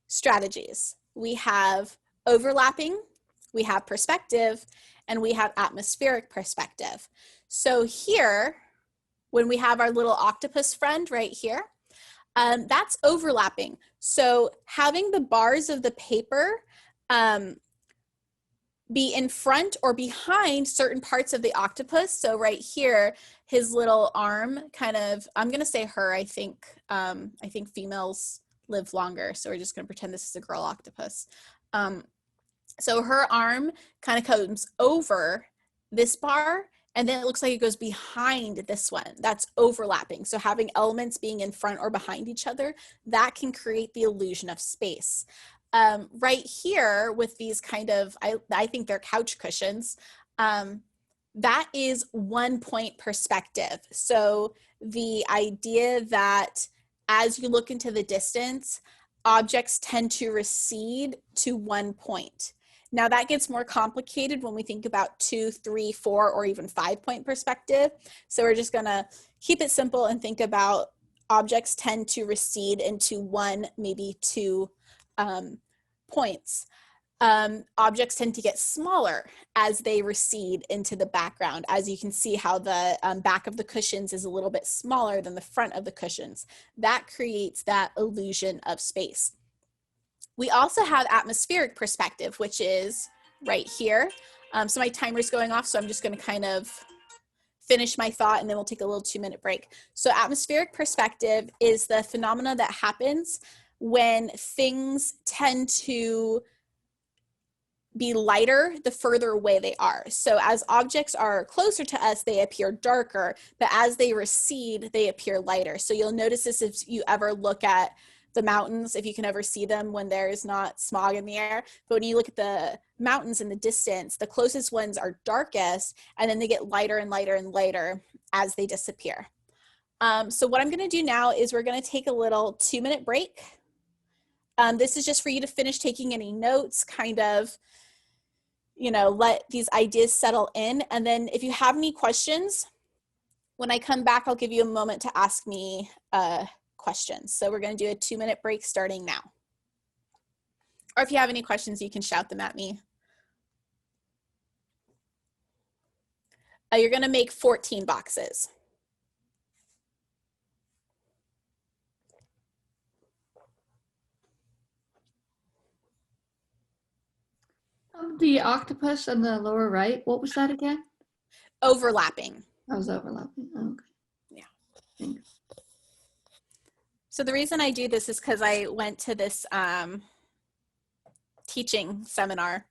strategies. We have overlapping, we have perspective, and we have atmospheric perspective. So here, when we have our little octopus friend right here, that's overlapping. So having the bars of the paper be in front or behind certain parts of the octopus. So right here, his little arm kind of, I'm gonna say her, I think females live longer. So we're just gonna pretend this is a girl octopus. So her arm kind of comes over this bar, and then it looks like it goes behind this one. That's overlapping. So having elements being in front or behind each other, that can create the illusion of space. Right here with these kind of, I think they're couch cushions, that is 1 point perspective. So the idea that as you look into the distance, objects tend to recede to 1 point. Now that gets more complicated when we think about 2, 3, 4, or even 5 point perspective. So we're just gonna keep it simple and think about objects tend to recede into 1, maybe 2 points. Objects tend to get smaller as they recede into the background. As you can see how the back of the cushions is a little bit smaller than the front of the cushions. That creates that illusion of space. We also have atmospheric perspective, which is right here. So my timer's going off, so I'm just gonna kind of finish my thought and then we'll take a little 2-minute break. So atmospheric perspective is the phenomena that happens when things tend to be lighter the further away they are. So as objects are closer to us, they appear darker, but as they recede, they appear lighter. So you'll notice this if you ever look at the mountains, if you can ever see them when there is not smog in the air. But when you look at the mountains in the distance, the closest ones are darkest, and then they get lighter and lighter and lighter as they disappear. So what I'm gonna do now is we're gonna take a little 2-minute break. This is just for you to finish taking any notes, kind of, you know, let these ideas settle in. And then if you have any questions, when I come back, I'll give you a moment to ask me questions. So we're going to do a 2-minute break starting now. Or if you have any questions, you can shout them at me. You're going to make 14 boxes. The octopus on the lower right, what was that again? Overlapping. That was overlapping. Oh, okay. Yeah. Thanks. So the reason I do this is because I went to this teaching seminar,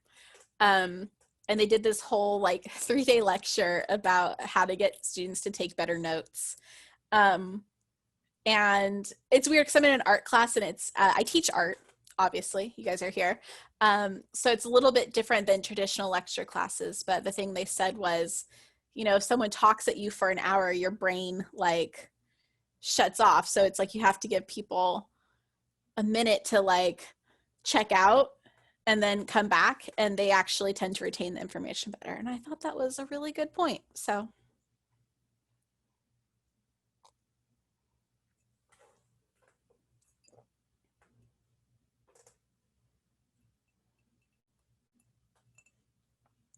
and they did this whole like 3-day lecture about how to get students to take better notes. And it's weird because I'm in an art class and it's, I teach art, obviously, you guys are here. So it's a little bit different than traditional lecture classes, but the thing they said was, you know, if someone talks at you for an hour, your brain like shuts off. So it's like you have to give people a minute to like check out and then come back, and they actually tend to retain the information better. And I thought that was a really good point. So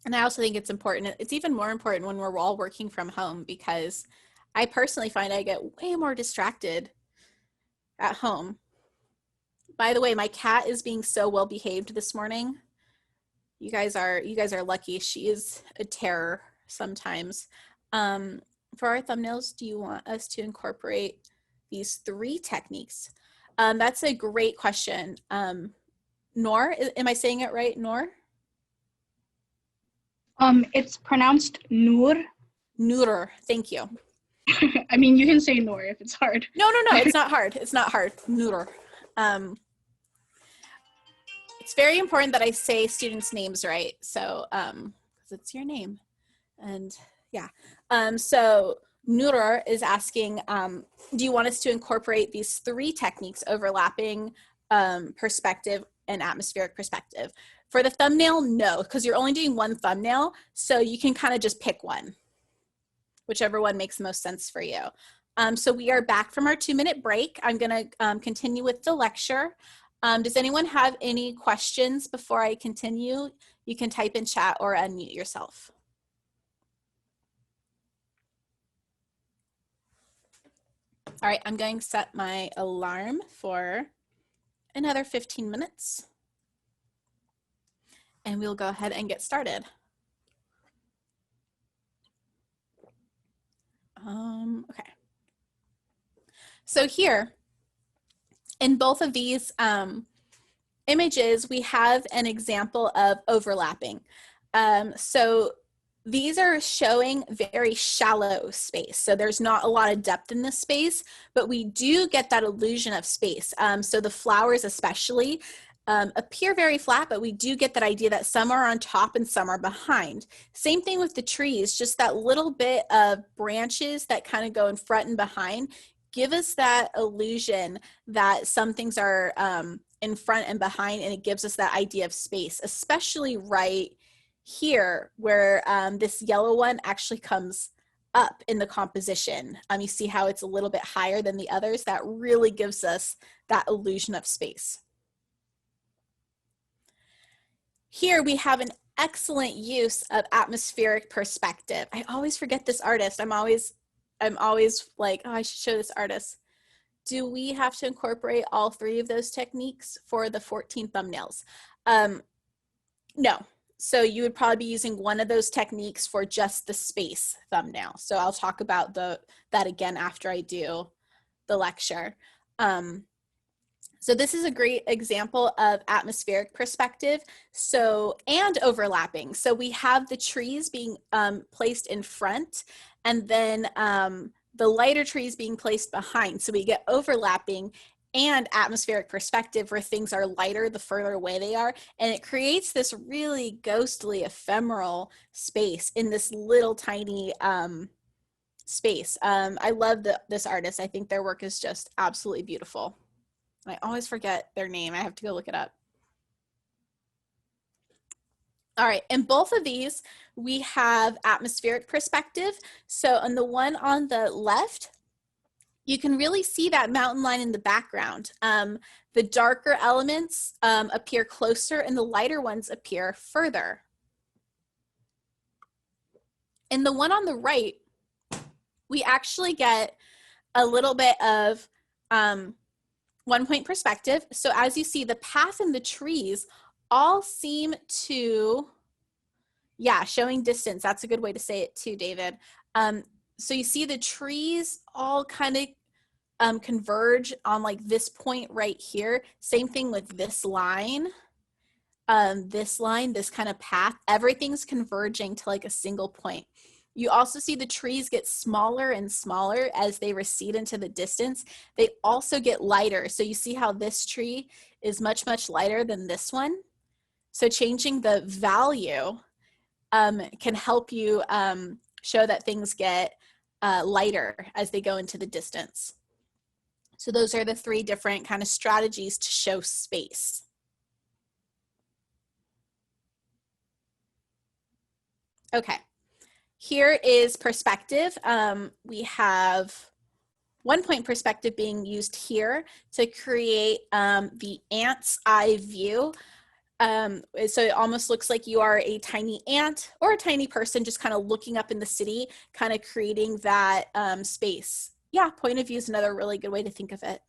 and I also think it's important. It's even more important when we're all working from home, because I personally find I get way more distracted at home. By the way, my cat is being so well behaved this morning. You guys are lucky. She is a terror sometimes. For our thumbnails, do you want us to incorporate these 3 techniques? That's a great question. Noor, am I saying it right, Noor? It's pronounced Noor. Noor, thank you. I mean, you can say Noor if it's hard. No, it's not hard. It's not hard. Noor. It's very important that I say students' names right. So, because it's your name. And yeah. So Noor is asking, do you want us to incorporate these 3 techniques: overlapping, perspective, and atmospheric perspective? For the thumbnail, no, because you're only doing 1 thumbnail. So you can kind of just pick one, whichever one makes the most sense for you. So we are back from our 2-minute break. I'm going to continue with the lecture. Does anyone have any questions before I continue? You can type in chat or unmute yourself. All right, I'm going to set my alarm for another 15 minutes. And we'll go ahead and get started. Okay. So here, in both of these images, we have an example of overlapping. So these are showing very shallow space. So there's not a lot of depth in this space, but we do get that illusion of space. So the flowers especially appear very flat, but we do get that idea that some are on top and some are behind. Same thing with the trees, just that little bit of branches that kind of go in front and behind give us that illusion that some things are in front and behind, and it gives us that idea of space, especially right here where this yellow one actually comes up in the composition. You see how it's a little bit higher than the others. That really gives us that illusion of space. Here we have an excellent use of atmospheric perspective. I always forget this artist. I'm always like, oh, I should show this artist. Do we have to incorporate all 3 of those techniques for the 14 thumbnails? No. So you would probably be using one of those techniques for just the space thumbnail. So I'll talk about that again after I do the lecture. So this is a great example of atmospheric perspective, and overlapping. So we have the trees being placed in front, and then the lighter trees being placed behind. So we get overlapping and atmospheric perspective where things are lighter the further away they are. And it creates this really ghostly, ephemeral space in this little tiny space. I love this artist. I think their work is just absolutely beautiful. I always forget their name. I have to go look it up. All right, in both of these, we have atmospheric perspective. So on the one on the left, you can really see that mountain line in the background. The darker elements appear closer and the lighter ones appear further. In the one on the right, we actually get a little bit of 1-point perspective. So as you see, the path and the trees all seem to, showing distance. That's a good way to say it too, David. So you see the trees all kind of converge on like this point right here. Same thing with this line, this kind of path. Everything's converging to like a single point. You also see the trees get smaller and smaller as they recede into the distance. They also get lighter. So you see how this tree is much, much lighter than this one. So changing the value can help you show that things get lighter as they go into the distance. So those are the 3 different kind of strategies to show space. Okay. Here is perspective. We have 1-point perspective being used here to create the ant's eye view. So it almost looks like you are a tiny ant or a tiny person just kind of looking up in the city, kind of creating that space. Yeah, point of view is another really good way to think of it.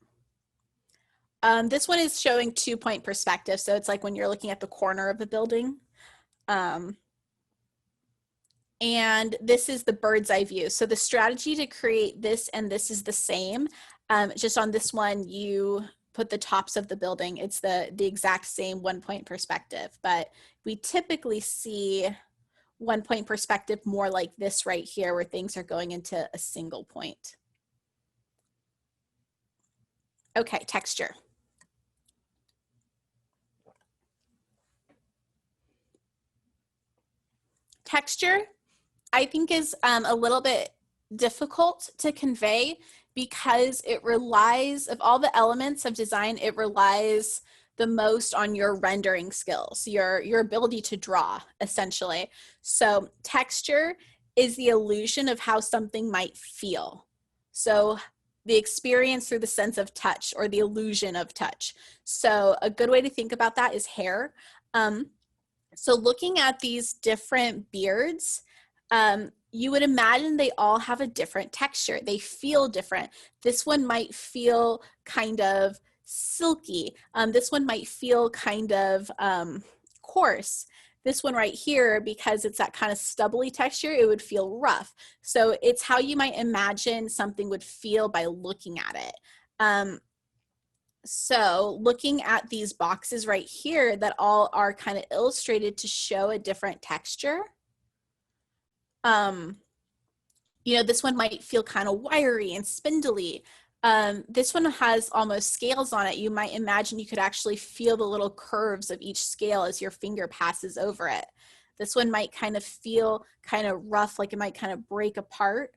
This one is showing 2-point perspective. So it's like when you're looking at the corner of a building. And this is the bird's eye view. So the strategy to create this and this is the same. Just on this one, you put the tops of the building. It's the exact same 1-point perspective, but we typically see 1-point perspective more like this right here where things are going into a single point. Okay, texture. Texture, I think, is a little bit difficult to convey because it relies, of all the elements of design, it relies the most on your rendering skills, your ability to draw, essentially. So texture is the illusion of how something might feel. So the experience through the sense of touch or the illusion of touch. So a good way to think about that is hair. So looking at these different beards, you would imagine they all have a different texture. They feel different. This one might feel kind of silky. This one might feel kind of coarse. This one right here, because it's that kind of stubbly texture, it would feel rough. So it's how you might imagine something would feel by looking at it. So looking at these boxes right here that all are kind of illustrated to show a different texture. You know, this one might feel kind of wiry and spindly. This one has almost scales on it. You might imagine you could actually feel the little curves of each scale as your finger passes over it. This one might kind of feel kind of rough, like it might kind of break apart.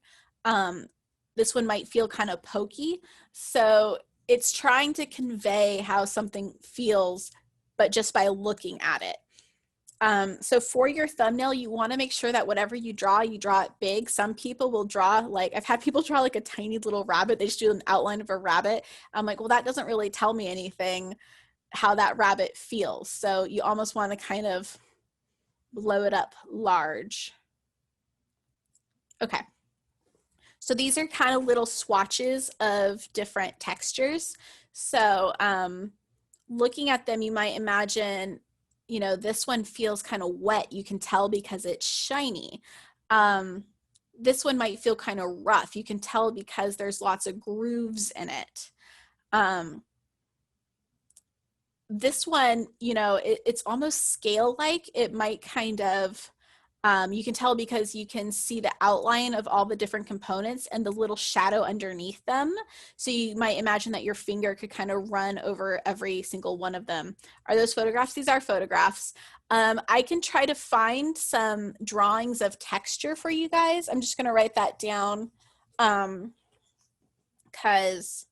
This one might feel kind of pokey. So it's trying to convey how something feels, but just by looking at it. So for your thumbnail, you want to make sure that whatever you draw it big. Some people will draw, like, I've had people draw like a tiny little rabbit. They just do an outline of a rabbit. I'm like, well, that doesn't really tell me anything how that rabbit feels. So you almost want to kind of blow it up large. Okay. So these are kind of little swatches of different textures. So looking at them, you might imagine, you know, this one feels kind of wet. You can tell because it's shiny. This one might feel kind of rough. You can tell because there's lots of grooves in it. This one, you know, it's almost scale-like. It might kind of, you can tell because you can see the outline of all the different components and the little shadow underneath them. So you might imagine that your finger could kind of run over every single one of them. Are those photographs? These are photographs. I can try to find some drawings of texture for you guys. I'm just going to write that down because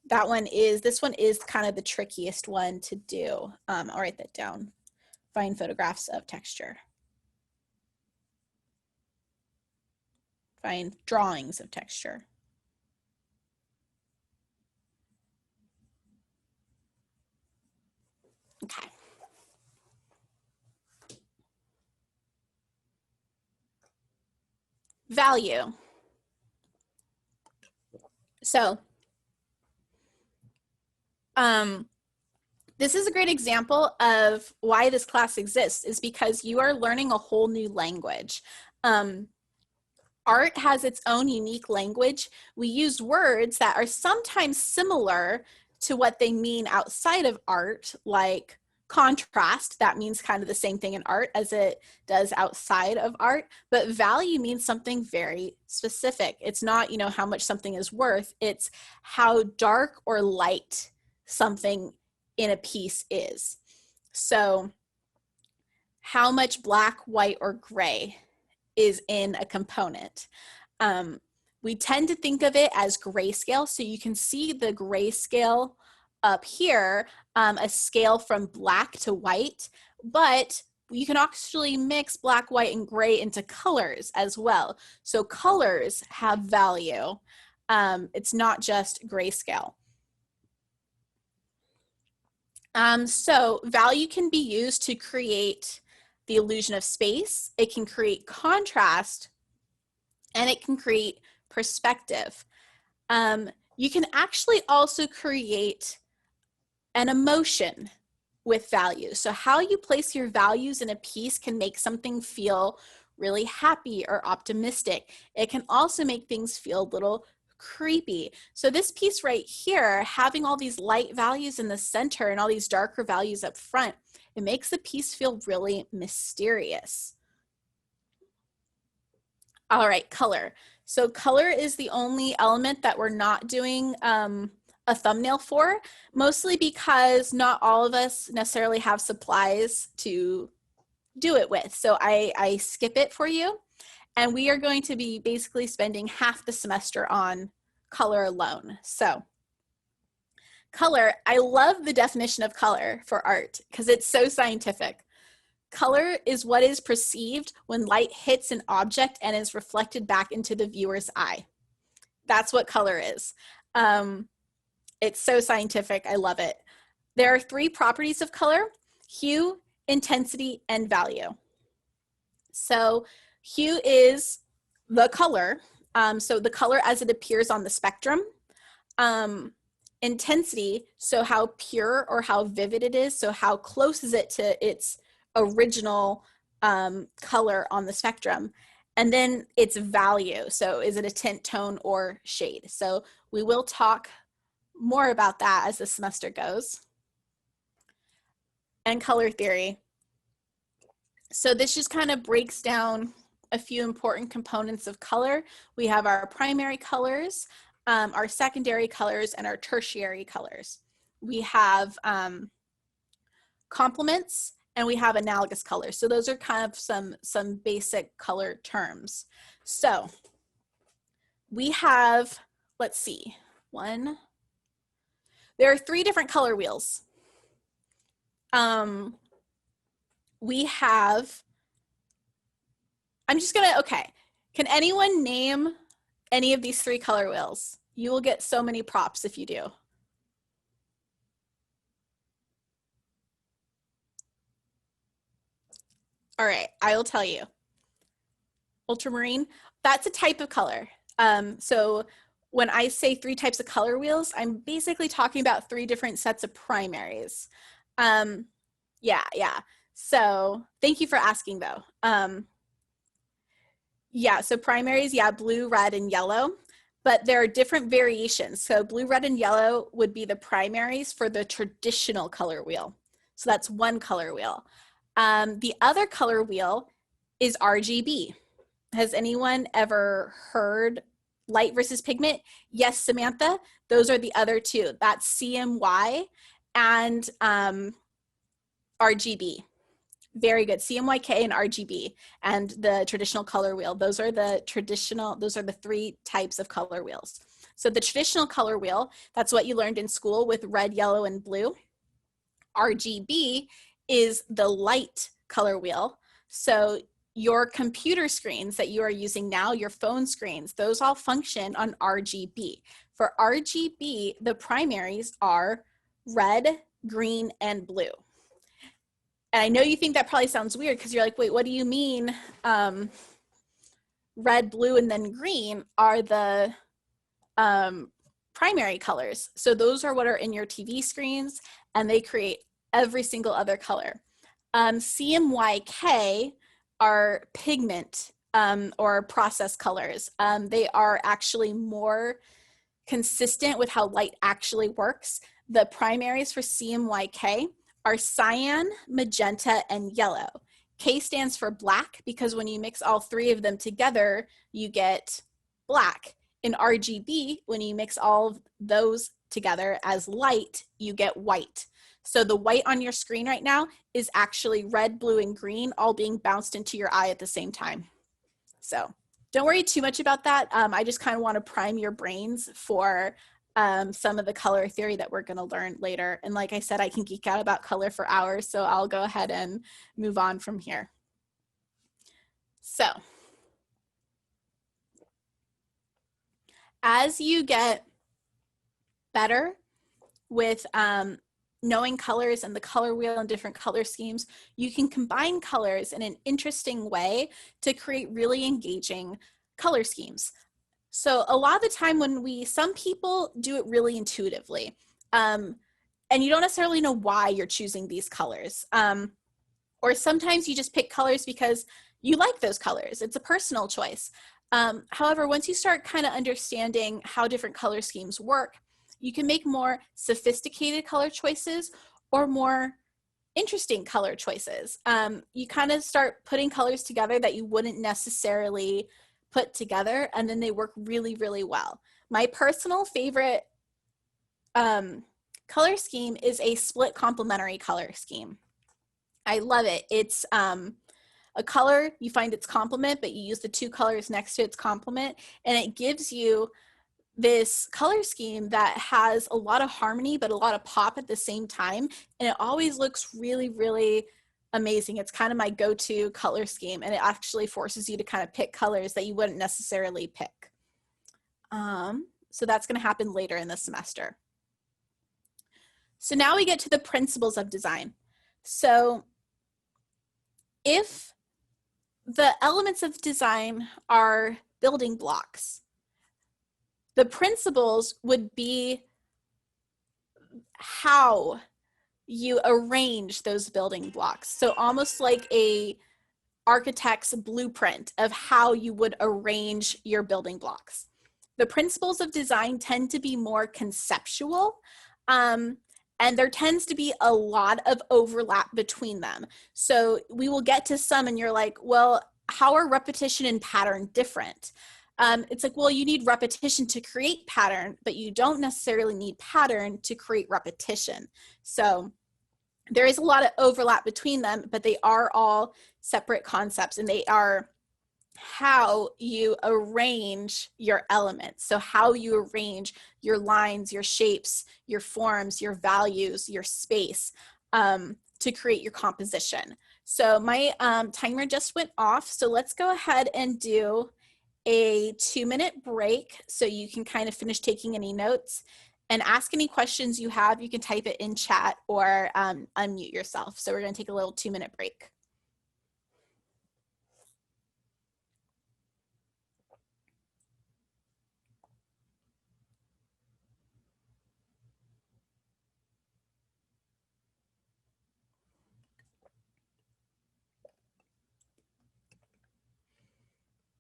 this one is kind of the trickiest one to do. I'll write that down. Find photographs of texture. Find drawings of texture. Okay. Value. So, this is a great example of why this class exists, is because you are learning a whole new language. Art has its own unique language. We use words that are sometimes similar to what they mean outside of art, like contrast. That means kind of the same thing in art as it does outside of art, but value means something very specific. It's not, you know, how much something is worth, it's how dark or light something in a piece is. So how much black, white, or gray is in a component. We tend to think of it as grayscale. So you can see the grayscale up here, a scale from black to white, but you can actually mix black, white, and gray into colors as well. So colors have value. It's not just grayscale. So value can be used to create the illusion of space. It can create contrast, and it can create perspective. You can actually also create an emotion with values. So how you place your values in a piece can make something feel really happy or optimistic. It can also make things feel a little creepy. So this piece right here, having all these light values in the center and all these darker values up front, it makes the piece feel really mysterious. All right, color. So color is the only element that we're not doing a thumbnail for, mostly because not all of us necessarily have supplies to do it with. So I skip it for you. And we are going to be basically spending half the semester on color alone. So color, I love the definition of color for art because it's so scientific. Color is what is perceived when light hits an object and is reflected back into the viewer's eye. That's what color is. It's so scientific. I love it. There are 3 properties of color: hue, intensity, and value. So hue is the color. So the color as it appears on the spectrum. Intensity, so how pure or how vivid it is. So how close is it to its original color on the spectrum. And then its value. So is it a tint, tone, or shade? So we will talk more about that as the semester goes. And color theory. So this just kind of breaks down a few important components of color. We have our primary colors, our secondary colors, and our tertiary colors. We have complements, and we have analogous colors. So those are kind of some basic color terms. So we have, let's see, there are 3 different color wheels. We have, okay. Can anyone name any of these 3 color wheels? You will get so many props if you do. All right, I will tell you. Ultramarine, that's a type of color. So when I say 3 types of color wheels, I'm basically talking about 3 different sets of primaries. Yeah. So thank you for asking though. Yeah, so primaries, yeah, blue, red, and yellow, but there are different variations. So blue, red, and yellow would be the primaries for the traditional color wheel. So that's one color wheel. The other color wheel is RGB. Has anyone ever heard light versus pigment? Yes, Samantha, those are the other 2. That's CMY and RGB. Very good. CMYK and RGB and the traditional color wheel. Those are the 3 types of color wheels. So the traditional color wheel, that's what you learned in school with red, yellow, and blue. RGB is the light color wheel. So your computer screens that you are using now, your phone screens, those all function on RGB. For RGB, the primaries are red, green, and blue. And I know you think that probably sounds weird because you're like, wait, what do you mean red, blue, and then green are the primary colors? So those are what are in your TV screens, and they create every single other color. CMYK are pigment or process colors. They are actually more consistent with how light actually works. The primaries for CMYK are cyan, magenta, and yellow. K stands for black because when you mix all 3 of them together, you get black. In RGB, when you mix all of those together as light, you get white. So the white on your screen right now is actually red, blue, and green all being bounced into your eye at the same time. So don't worry too much about that. I just kind of want to prime your brains for some of the color theory that we're going to learn later. And like I said, I can geek out about color for hours, so I'll go ahead and move on from here. So as you get better with knowing colors and the color wheel and different color schemes, you can combine colors in an interesting way to create really engaging color schemes. So a lot of the time some people do it really intuitively, and you don't necessarily know why you're choosing these colors. Or sometimes you just pick colors because you like those colors. It's a personal choice. However, once you start kind of understanding how different color schemes work, you can make more sophisticated color choices or more interesting color choices. You kind of start putting colors together that you wouldn't necessarily put together, and then they work really, really well. My personal favorite color scheme is a split complementary color scheme. I love it. It's a color, you find its complement, but you use the 2 colors next to its complement, and it gives you this color scheme that has a lot of harmony, but a lot of pop at the same time. And it always looks really, really amazing. It's kind of my go-to color scheme, and it actually forces you to kind of pick colors that you wouldn't necessarily pick. So that's going to happen later in the semester. So now we get to the principles of design. So if the elements of design are building blocks, the principles would be how you arrange those building blocks. So almost like a architect's blueprint of how you would arrange your building blocks. The principles of design tend to be more conceptual, and there tends to be a lot of overlap between them. So we will get to some and you're like, well, how are repetition and pattern different? It's like, well, you need repetition to create pattern, but you don't necessarily need pattern to create repetition. So there is a lot of overlap between them, but they are all separate concepts, and they are how you arrange your elements. So how you arrange your lines, your shapes, your forms, your values, your space to create your composition. So my timer just went off. So let's go ahead and do a 2-minute break so you can kind of finish taking any notes and ask any questions you have. You can type it in chat or unmute yourself. So we're going to take a little 2-minute break.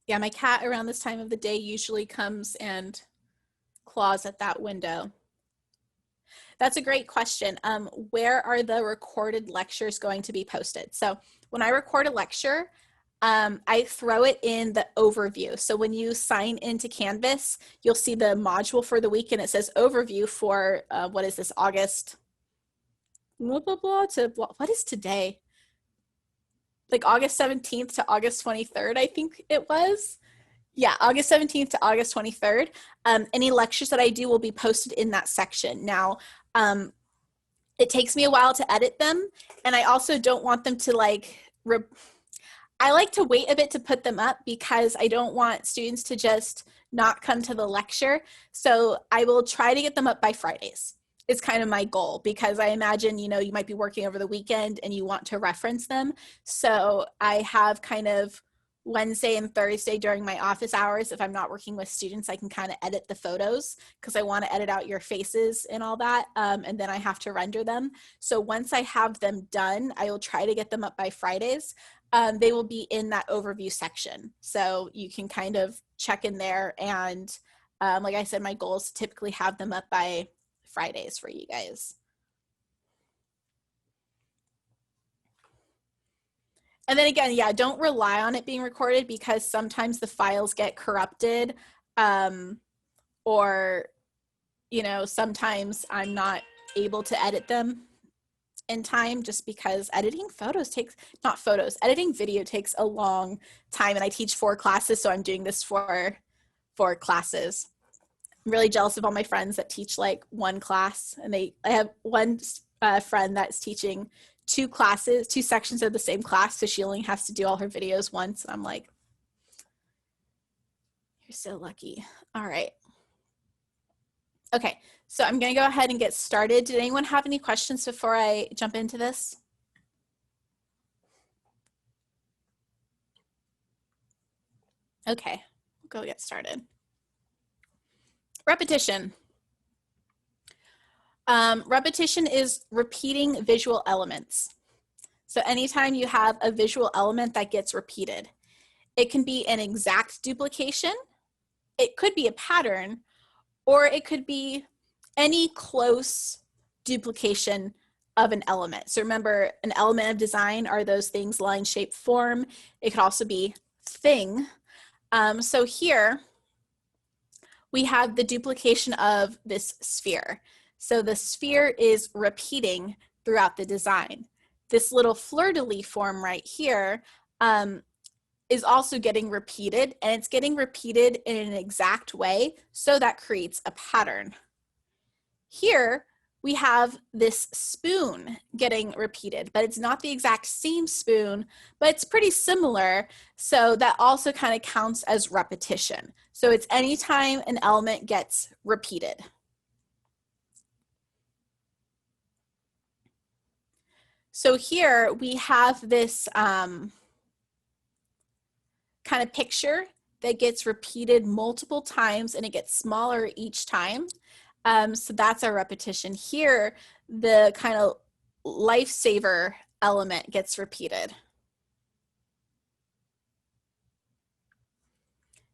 Yeah, my cat around this time of the day usually comes and claws at that window. That's a great question. Where are the recorded lectures going to be posted? So when I record a lecture, I throw it in the overview. So when you sign into Canvas, you'll see the module for the week and it says overview for, what is this, August, blah, blah, blah, to blah, what is today? Like August 17th to August 23rd, I think it was. Yeah, August 17th to August 23rd. Any lectures that I do will be posted in that section. Now, it takes me a while to edit them, and I also don't want them to like, I like to wait a bit to put them up because I don't want students to just not come to the lecture. So I will try to get them up by Fridays. It's kind of my goal because I imagine, you know, you might be working over the weekend and you want to reference them. So I have kind of Wednesday and Thursday during my office hours. If I'm not working with students, I can kind of edit the photos because I want to edit out your faces and all that. And then I have to render them. So once I have them done, I will try to get them up by Fridays. They will be in that overview section. So you can kind of check in there. And like I said, my goal is to typically have them up by Fridays for you guys. And then again, yeah, don't rely on it being recorded because sometimes the files get corrupted, or, you know, sometimes I'm not able to edit them in time just because editing photos takes, not photos, editing video takes a long time, and I teach 4 classes, so I'm doing this for 4 classes. I'm really jealous of all my friends that teach like 1 class, and I have one friend that's teaching 2 classes, 2 sections of the same class, so she only has to do all her videos once. And I'm like, you're so lucky. All right. Okay, so I'm gonna go ahead and get started. Did anyone have any questions before I jump into this? Okay, we'll go get started. Repetition. Repetition is repeating visual elements. So anytime you have a visual element that gets repeated, it can be an exact duplication, it could be a pattern, or it could be any close duplication of an element. So remember, an element of design are those things, line, shape, form. It could also be thing. So here we have the duplication of this sphere. So the sphere is repeating throughout the design. This little fleur-de-lis form right here is also getting repeated, and it's getting repeated in an exact way, so that creates a pattern. Here, we have this spoon getting repeated, but it's not the exact same spoon, but it's pretty similar. So that also kind of counts as repetition. So it's anytime an element gets repeated. So here we have this kind of picture that gets repeated multiple times and it gets smaller each time. So that's our repetition. Here, the kind of lifesaver element gets repeated.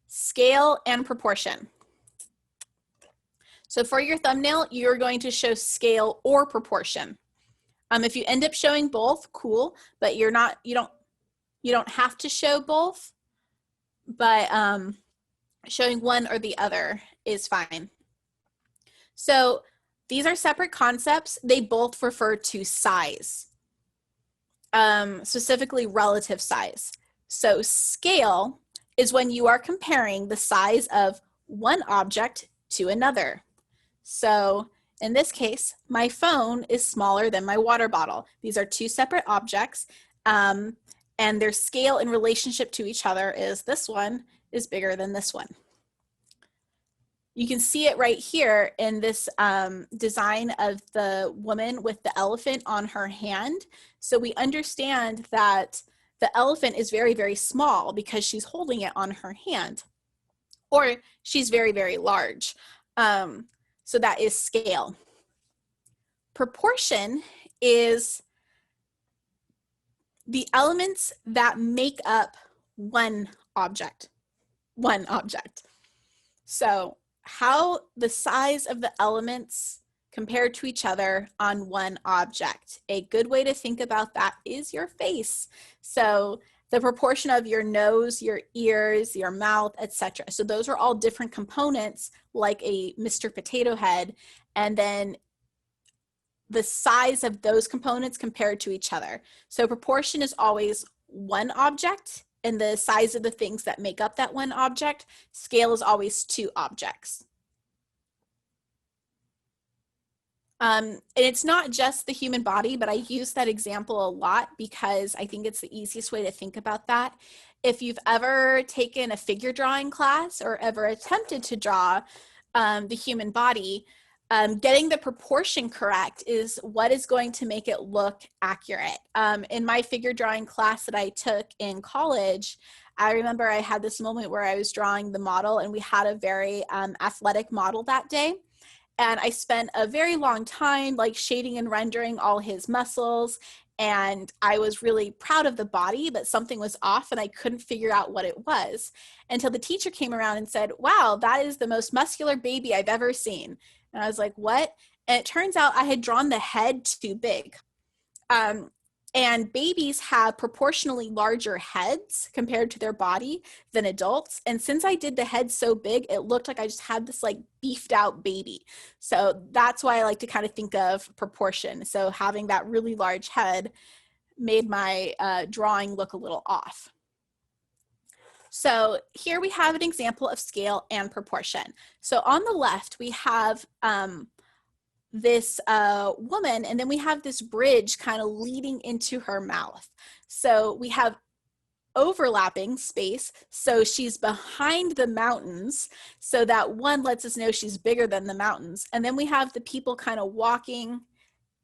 Scale and proportion. So for your thumbnail, you're going to show scale or proportion. If you end up showing both, cool, but you don't have to show both, but showing one or the other is fine. So these are separate concepts. They both refer to size, specifically relative size. So scale is when you are comparing the size of one object to another. So in this case, my phone is smaller than my water bottle. These are two separate objects, and their scale in relationship to each other is this one is bigger than this one. You can see it right here in this design of the woman with the elephant on her hand. So we understand that the elephant is very, very small because she's holding it on her hand, or she's very, very large. So that is scale. Proportion is the elements that make up one object. So how the size of the elements compared to each other on one object. A good way to think about that is your face. So the proportion of your nose, your ears, your mouth, etc. So those are all different components, like a Mr. Potato Head, and then the size of those components compared to each other. So proportion is always one object, and the size of the things that make up that one object. Scale is always two objects. And it's not just the human body, but I use that example a lot because I think it's the easiest way to think about that. If you've ever taken a figure drawing class or ever attempted to draw the human body, getting the proportion correct is what is going to make it look accurate. In my figure drawing class that I took in college, I remember I had this moment where I was drawing the model and we had a very athletic model that day. And I spent a very long time like shading and rendering all his muscles. And I was really proud of the body, but something was off and I couldn't figure out what it was until the teacher came around and said, "Wow, that is the most muscular baby I've ever seen." And I was like, "What?" And it turns out I had drawn the head too big. And babies have proportionally larger heads compared to their body than adults. And since I did the head so big, it looked like I just had this like beefed out baby. So that's why I like to kind of think of proportion. So having that really large head made my drawing look a little off. So here we have an example of scale and proportion. So on the left, we have this woman, and then we have this bridge kind of leading into her mouth. So we have overlapping space. So she's behind the mountains. So that one lets us know she's bigger than the mountains. And then we have the people kind of walking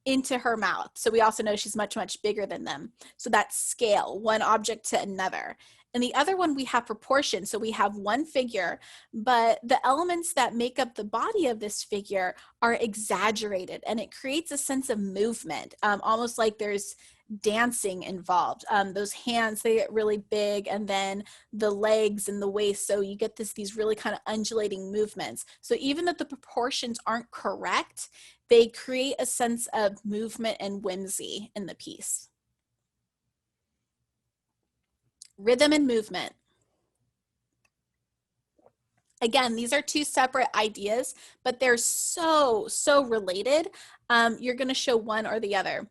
into her mouth. So we also know she's much, much bigger than them. So that's scale, one object to another. And the other one, we have proportion. So we have one figure, but the elements that make up the body of this figure are exaggerated, and it creates a sense of movement, almost like there's dancing involved. Those hands, they get really big, and then the legs and the waist. So you get these really kind of undulating movements. So even though the proportions aren't correct, they create a sense of movement and whimsy in the piece. Rhythm and movement. Again, these are two separate ideas, but they're so related. You're going to show one or the other.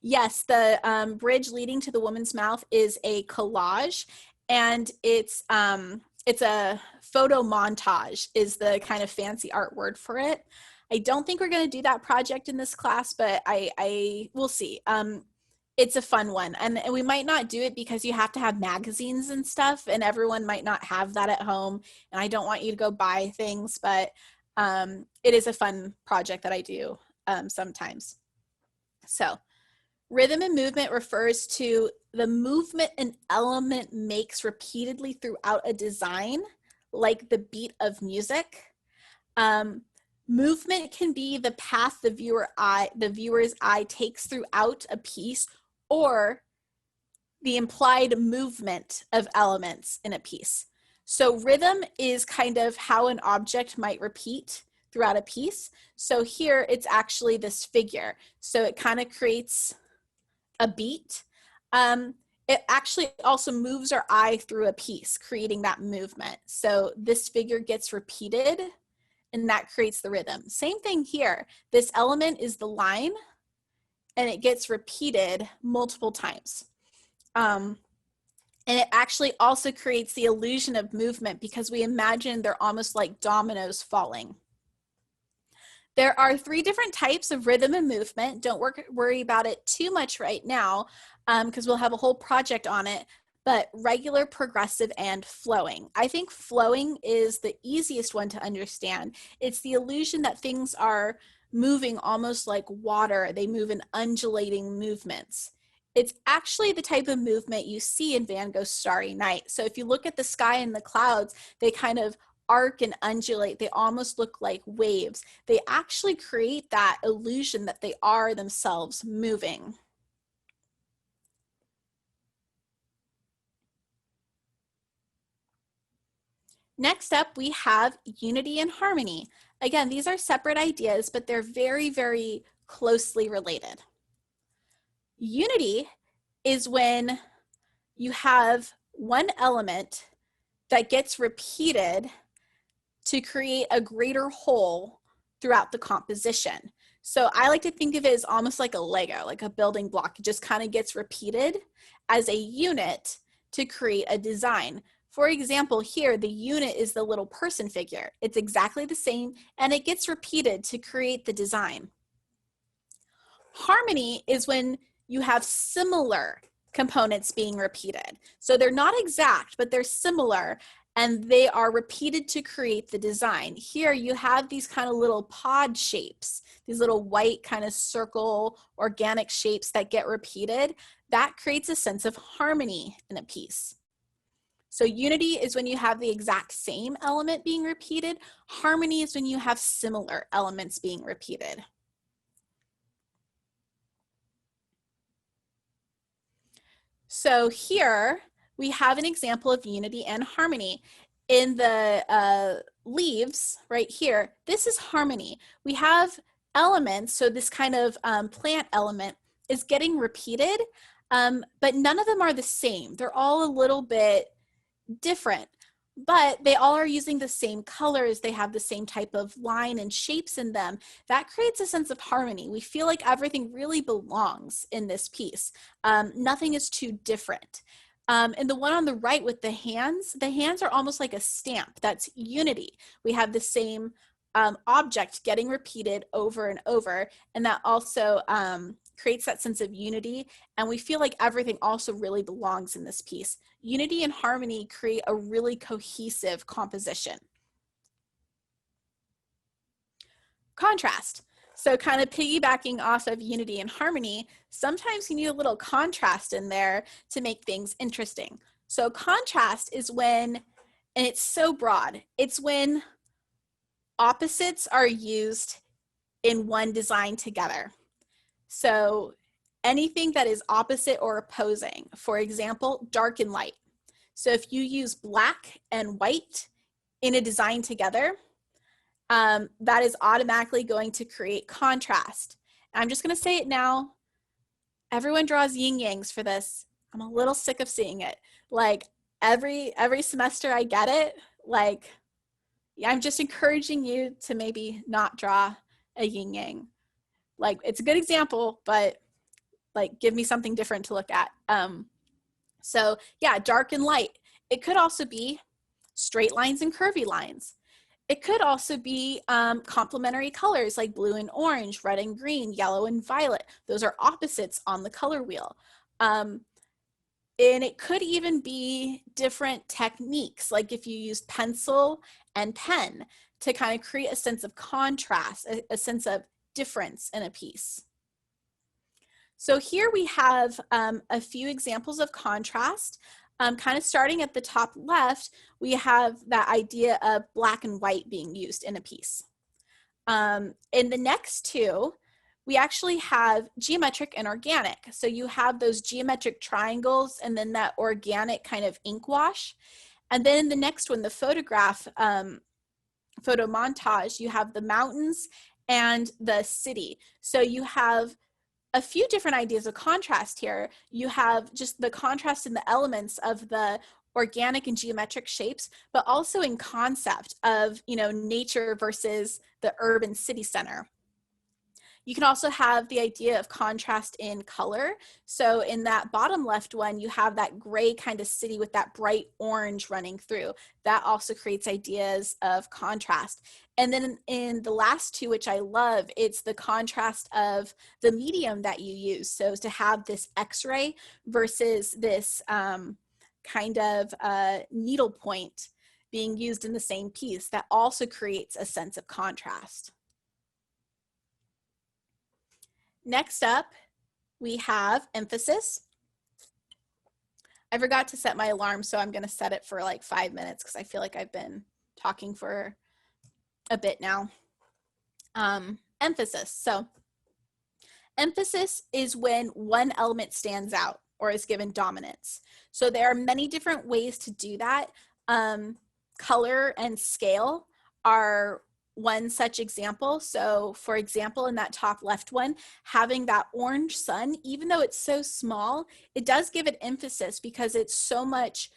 Yes, the bridge leading to the woman's mouth is a collage, and it's a photo montage is the kind of fancy art word for it. I don't think we're going to do that project in this class, but I will see. It's a fun one, and we might not do it because you have to have magazines and stuff, and everyone might not have that at home, and I don't want you to go buy things, but it is a fun project that I do sometimes. So rhythm and movement refers to the movement an element makes repeatedly throughout a design, like the beat of music. Movement can be the path the viewer's eye takes throughout a piece, or the implied movement of elements in a piece. So rhythm is kind of how an object might repeat throughout a piece. So here it's actually this figure. So it kind of creates a beat. It actually also moves our eye through a piece, creating that movement. So this figure gets repeated, and that creates the rhythm. Same thing here. This element is the line, and it gets repeated multiple times. And it actually also creates the illusion of movement because we imagine they're almost like dominoes falling. There are 3 different types of rhythm and movement. Don't worry about it too much right now because we'll have a whole project on it, but regular, progressive, and flowing. I think flowing is the easiest one to understand. It's the illusion that things are moving almost like water. They move in undulating movements. It's actually the type of movement you see in Van Gogh's Starry Night. So if you look at the sky and the clouds, they kind of arc and undulate. They almost look like waves. They actually create that illusion that they are themselves moving. Next up, we have unity and harmony. Again, these are separate ideas, but they're very, very closely related. Unity is when you have one element that gets repeated to create a greater whole throughout the composition. So I like to think of it as almost like a Lego, like a building block. It just kind of gets repeated as a unit to create a design. For example, here, the unit is the little person figure. It's exactly the same, and it gets repeated to create the design. Harmony is when you have similar components being repeated. So they're not exact, but they're similar, and they are repeated to create the design. Here you have these kind of little pod shapes, these little white kind of circle organic shapes that get repeated. That creates a sense of harmony in a piece. So unity is when you have the exact same element being repeated. Harmony is when you have similar elements being repeated. So here we have an example of unity and harmony. In the leaves right here, this is harmony. We have elements, so this kind of plant element is getting repeated, but none of them are the same. They're all a little bit different, but they all are using the same colors. They have the same type of line and shapes in them. That creates a sense of harmony. We feel like everything really belongs in this piece. Nothing is too different. And the one on the right with the hands are almost like a stamp. That's unity. We have the same object getting repeated over and over, and that also creates that sense of unity, and we feel like everything also really belongs in this piece. Unity and harmony create a really cohesive composition. Contrast. So kind of piggybacking off of unity and harmony, sometimes you need a little contrast in there to make things interesting. So contrast is when, and it's so broad, it's when opposites are used in one design together. So anything that is opposite or opposing, for example, dark and light. So if you use black and white in a design together, that is automatically going to create contrast. And I'm just going to say it now. Everyone draws yin yangs for this. I'm a little sick of seeing it. Like every semester I get it. Like I'm just encouraging you to maybe not draw a yin yang. Like it's a good example, but like give me something different to look at. So yeah, dark and light. It could also be straight lines and curvy lines. It could also be complementary colors like blue and orange, red and green, yellow and violet. Those are opposites on the color wheel. And it could even be different techniques, like if you use pencil and pen to kind of create a sense of contrast, a sense of difference in a piece. So here we have a few examples of contrast. Kind of starting at the top left, we have that idea of black and white being used in a piece. In the next two, we actually have geometric and organic. So you have those geometric triangles and then that organic kind of ink wash. And then in the next one, the photograph, photo montage, you have the mountains and the city. So you have a few different ideas of contrast here. You have just the contrast in the elements of the organic and geometric shapes, but also in concept of, you know, nature versus the urban city center. You can also have the idea of contrast in color. So in that bottom left one, you have that gray kind of city with that bright orange running through. That also creates ideas of contrast. And then in the last two, which I love, it's the contrast of the medium that you use. So to have this X-ray versus this kind of needle point being used in the same piece, that also creates a sense of contrast. Next up, we have emphasis. I forgot to set my alarm, so I'm going to set it for like 5 minutes because I feel like I've been talking for a bit now. Emphasis. So emphasis is when one element stands out or is given dominance. So there are many different ways to do that. Color and scale are one such example. So for example, in that top left one, having that orange sun, even though it's so small, it does give it emphasis because it's so much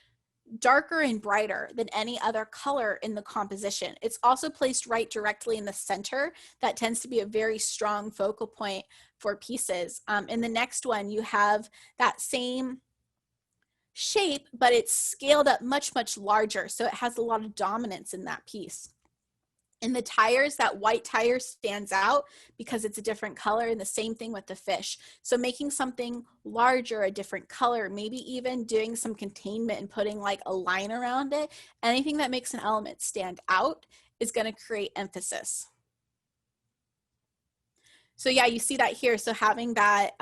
darker and brighter than any other color in the composition. It's also placed right directly in the center. That tends to be a very strong focal point for pieces. In the next one, you have that same shape, but it's scaled up much, much larger. So it has a lot of dominance in that piece. In the tires, that white tire stands out because it's a different color, and the same thing with the fish. So making something larger, a different color, maybe even doing some containment and putting like a line around it, anything that makes an element stand out is going to create emphasis. So yeah, you see that here. So having that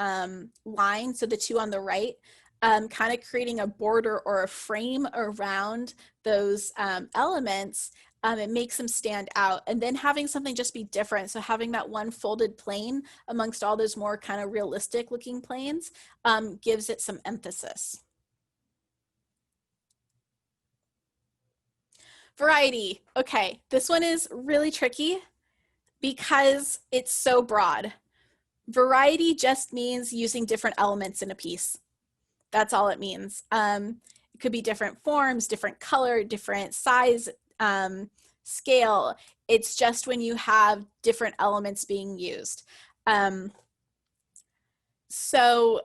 line, so the two on the right, kind of creating a border or a frame around those elements, it makes them stand out. And then having something just be different. So having that one folded plane amongst all those more kind of realistic looking planes gives it some emphasis. Variety. Okay, this one is really tricky because it's so broad. Variety just means using different elements in a piece. That's all it means. It could be different forms, different color, different size, scale. It's just when you have different elements being used. So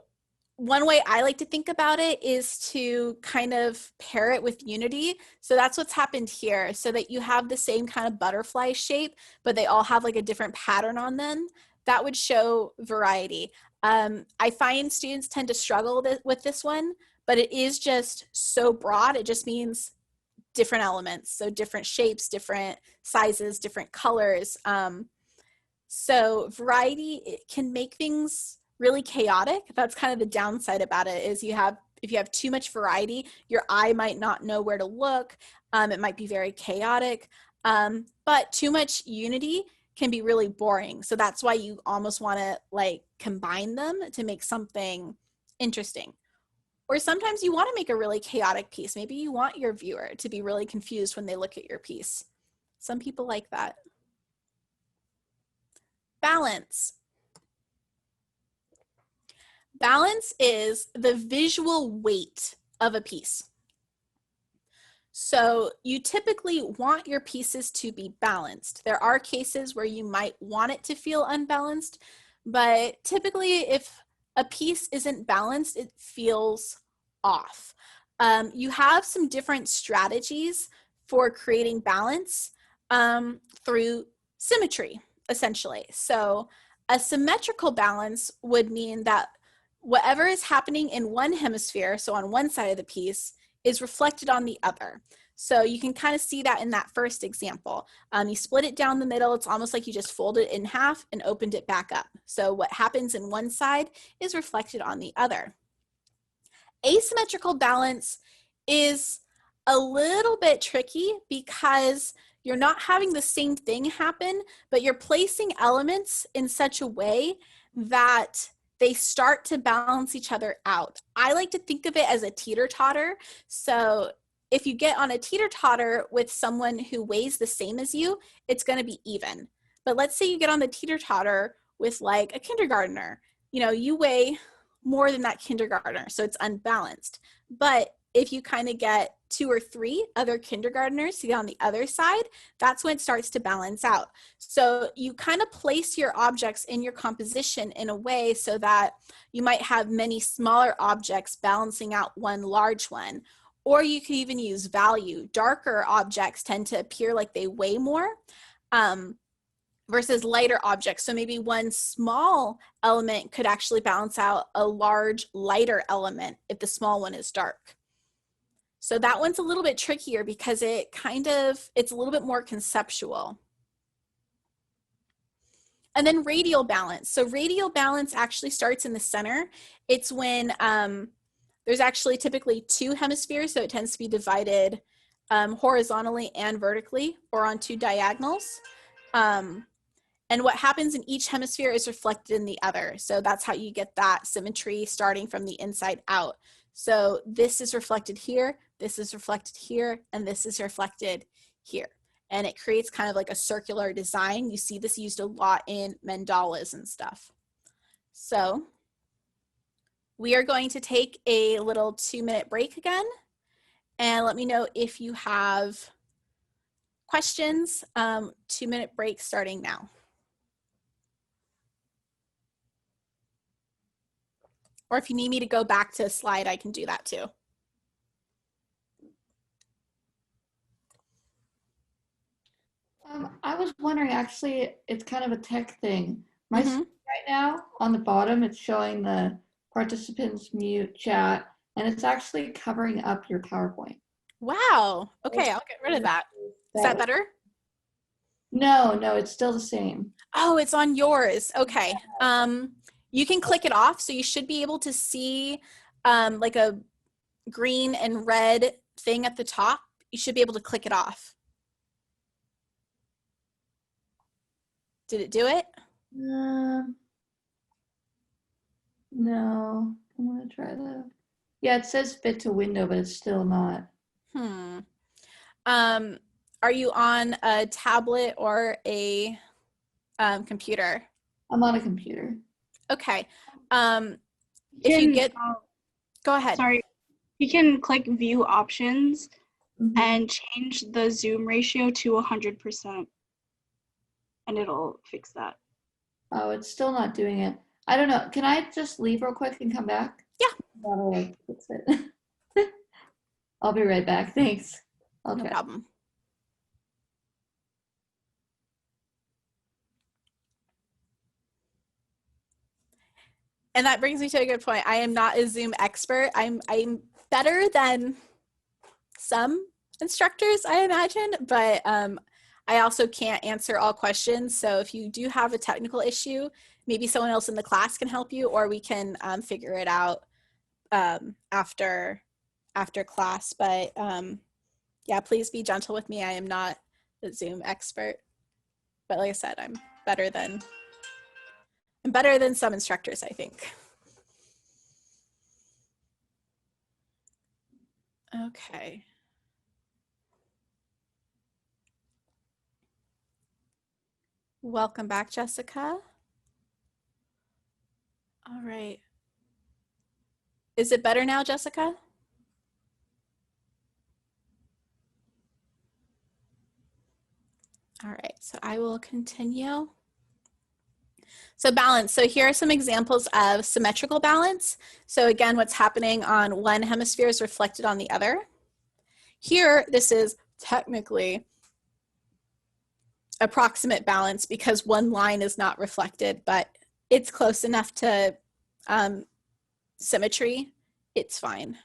one way I like to think about it is to kind of pair it with unity. So that's what's happened here, so that you have the same kind of butterfly shape, but they all have like a different pattern on them. That would show variety. I find students tend to struggle with this one, but it is just so broad. It just means different elements, so different shapes, different sizes, different colors. So variety, it can make things really chaotic. That's kind of the downside about it, is if you have too much variety, your eye might not know where to look. It might be very chaotic, but too much unity can be really boring. So that's why you almost want to like combine them to make something interesting. Or sometimes you want to make a really chaotic piece. Maybe you want your viewer to be really confused when they look at your piece. Some people like that. Balance. Balance is the visual weight of a piece. So you typically want your pieces to be balanced. There are cases where you might want it to feel unbalanced, but typically if a piece isn't balanced, it feels off. You have some different strategies for creating balance. through symmetry, essentially. So a symmetrical balance would mean that whatever is happening in one hemisphere, so on one side of the piece, is reflected on the other. So you can kind of see that in that first example. You split it down the middle. It's almost like you just folded it in half and opened it back up. So what happens in one side is reflected on the other. Asymmetrical balance is a little bit tricky because you're not having the same thing happen, but you're placing elements in such a way that they start to balance each other out. I like to think of it as a teeter-totter. So if you get on a teeter-totter with someone who weighs the same as you, it's going to be even. But let's say you get on the teeter-totter with like a kindergartner. You know, you weigh more than that kindergartner, so it's unbalanced. But if you kind of get 2 or 3 other kindergartners to get on the other side, that's when it starts to balance out. So you kind of place your objects in your composition in a way so that you might have many smaller objects balancing out one large one. Or you could even use value. Darker objects tend to appear like they weigh more versus lighter objects. So maybe one small element could actually balance out a large, lighter element if the small one is dark. So that one's a little bit trickier because it's a little bit more conceptual. And then radial balance. So radial balance actually starts in the center. It's when there's actually typically 2 hemispheres, so it tends to be divided horizontally and vertically, or on 2 diagonals. And what happens in each hemisphere is reflected in the other. So that's how you get that symmetry starting from the inside out. So this is reflected here, this is reflected here, and this is reflected here. And it creates kind of like a circular design. You see this used a lot in mandalas and stuff. So we are going to take a little 2-minute break again. And let me know if you have questions. 2-minute break starting now. Or if you need me to go back to a slide, I can do that too. I was wondering, actually, it's kind of a tech thing. My screen right now, on the bottom, it's showing the participants mute chat, and it's actually covering up your PowerPoint. Wow. Okay, I'll get rid of that. Is that better? No, it's still the same. Oh, it's on yours. Okay. You can click it off, so you should be able to see like a green and red thing at the top. You should be able to click it off. Did it do it? No, I'm gonna try that. Yeah, it says fit to window, but it's still not. Are you on a tablet or a computer? I'm on a computer. Okay. If you get, go ahead. Sorry, you can click view options and change the zoom ratio to 100%, and it'll fix that. Oh, it's still not doing it. I don't know. Can I just leave real quick and come back? Yeah. That'll like fix it. I'll be right back. Thanks. No problem. And that brings me to a good point. I am not a Zoom expert. I'm better than some instructors, I imagine, but I also can't answer all questions. So if you do have a technical issue, maybe someone else in the class can help you, or we can figure it out after class. But yeah, please be gentle with me. I am not a Zoom expert, but like I said, I'm better than some instructors, I think. Okay. Welcome back, Jessica. All right. Is it better now, Jessica? All right, so I will continue. So balance. So here are some examples of symmetrical balance. So again, what's happening on one hemisphere is reflected on the other. Here, this is technically approximate balance because one line is not reflected, but it's close enough to symmetry. It's fine.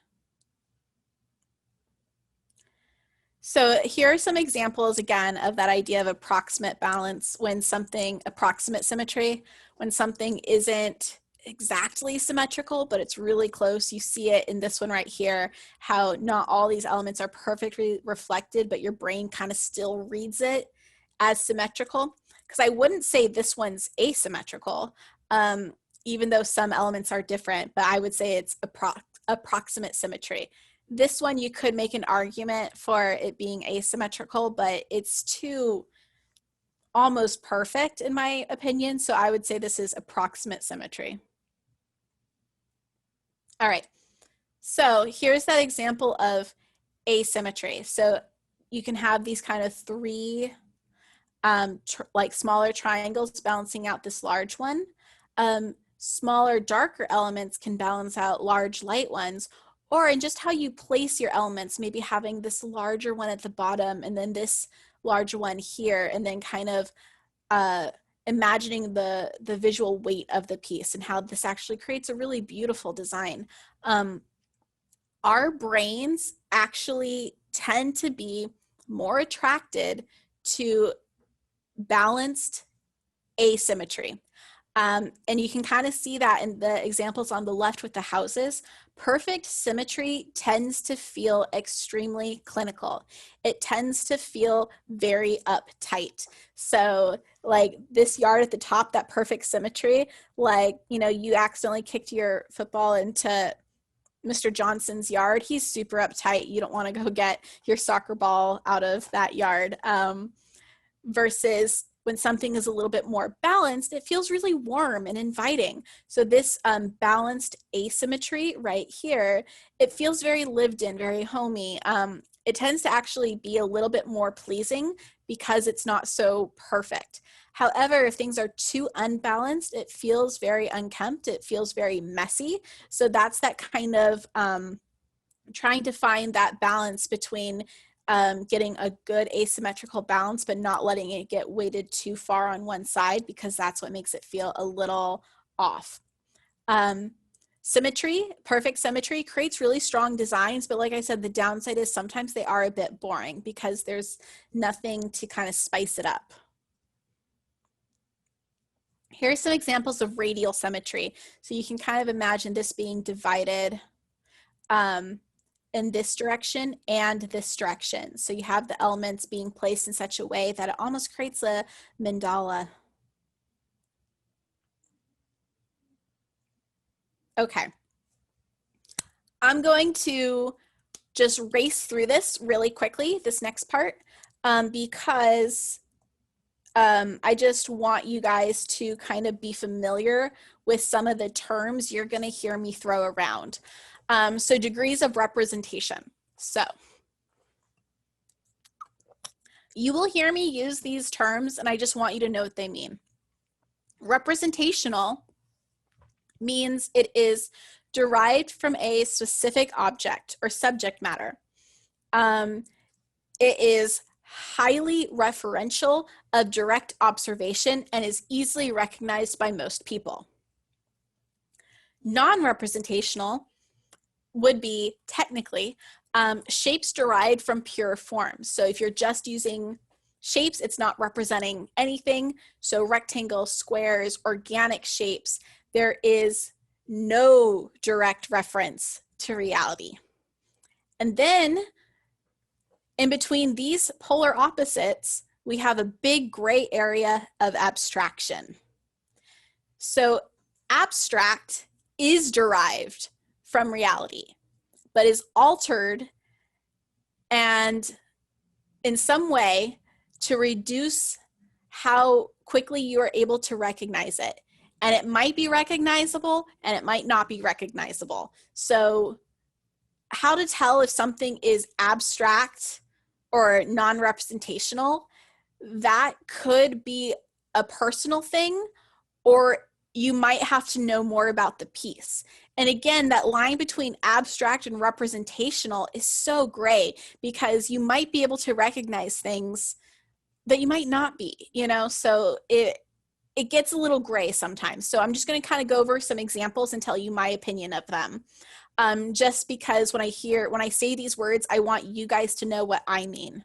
So here are some examples again of that idea of approximate balance when something, approximate symmetry, when something isn't exactly symmetrical, but it's really close. You see it in this one right here, how not all these elements are perfectly reflected, but your brain kind of still reads it as symmetrical. Because I wouldn't say this one's asymmetrical, even though some elements are different, but I would say it's approximate symmetry. This one, you could make an argument for it being asymmetrical, but it's too almost perfect in my opinion. So I would say this is approximate symmetry. All right, so here's that example of asymmetry. So you can have these kind of three like smaller triangles balancing out this large one. Smaller, darker elements can balance out large, light ones, or in just how you place your elements, maybe having this larger one at the bottom and then this larger one here, and then kind of imagining the visual weight of the piece and how this actually creates a really beautiful design. Our brains actually tend to be more attracted to balanced asymmetry. And you can kind of see that in the examples on the left with the houses. Perfect symmetry tends to feel extremely clinical. It tends to feel very uptight. So like this yard at the top, that perfect symmetry, like, you know, you accidentally kicked your football into Mr. Johnson's yard. He's super uptight. You don't want to go get your soccer ball out of that yard. Versus when something is a little bit more balanced, it feels really warm and inviting. So this balanced asymmetry right here, it feels very lived in, very homey. It tends to actually be a little bit more pleasing because it's not so perfect. However, if things are too unbalanced, it feels very unkempt. It feels very messy. So that's that kind of trying to find that balance between getting a good asymmetrical balance, but not letting it get weighted too far on one side, because that's what makes it feel a little off. Symmetry, perfect symmetry creates really strong designs, but like I said, the downside is sometimes they are a bit boring because there's nothing to kind of spice it up. Here's some examples of radial symmetry. So you can kind of imagine this being divided in this direction and this direction. So you have the elements being placed in such a way that it almost creates a mandala. Okay. I'm going to just race through this really quickly, this next part, because I just want you guys to kind of be familiar with some of the terms you're going to hear me throw around. So degrees of representation. So you will hear me use these terms, and I just want you to know what they mean. Representational means it is derived from a specific object or subject matter. It is highly referential of direct observation and is easily recognized by most people. Non-representational would be technically shapes derived from pure forms. So if you're just using shapes, it's not representing anything. So rectangles, squares, organic shapes, there is no direct reference to reality. And then in between these polar opposites, we have a big gray area of abstraction. So abstract is derived from reality, but is altered and in some way to reduce how quickly you are able to recognize it. And it might be recognizable and it might not be recognizable. So how to tell if something is abstract or non-representational, that could be a personal thing, or you might have to know more about the piece. And again, that line between abstract and representational is so gray because you might be able to recognize things that you might not be, you know, so it gets a little gray sometimes. So I'm just going to kind of go over some examples and tell you my opinion of them. Just because when I say these words, I want you guys to know what I mean.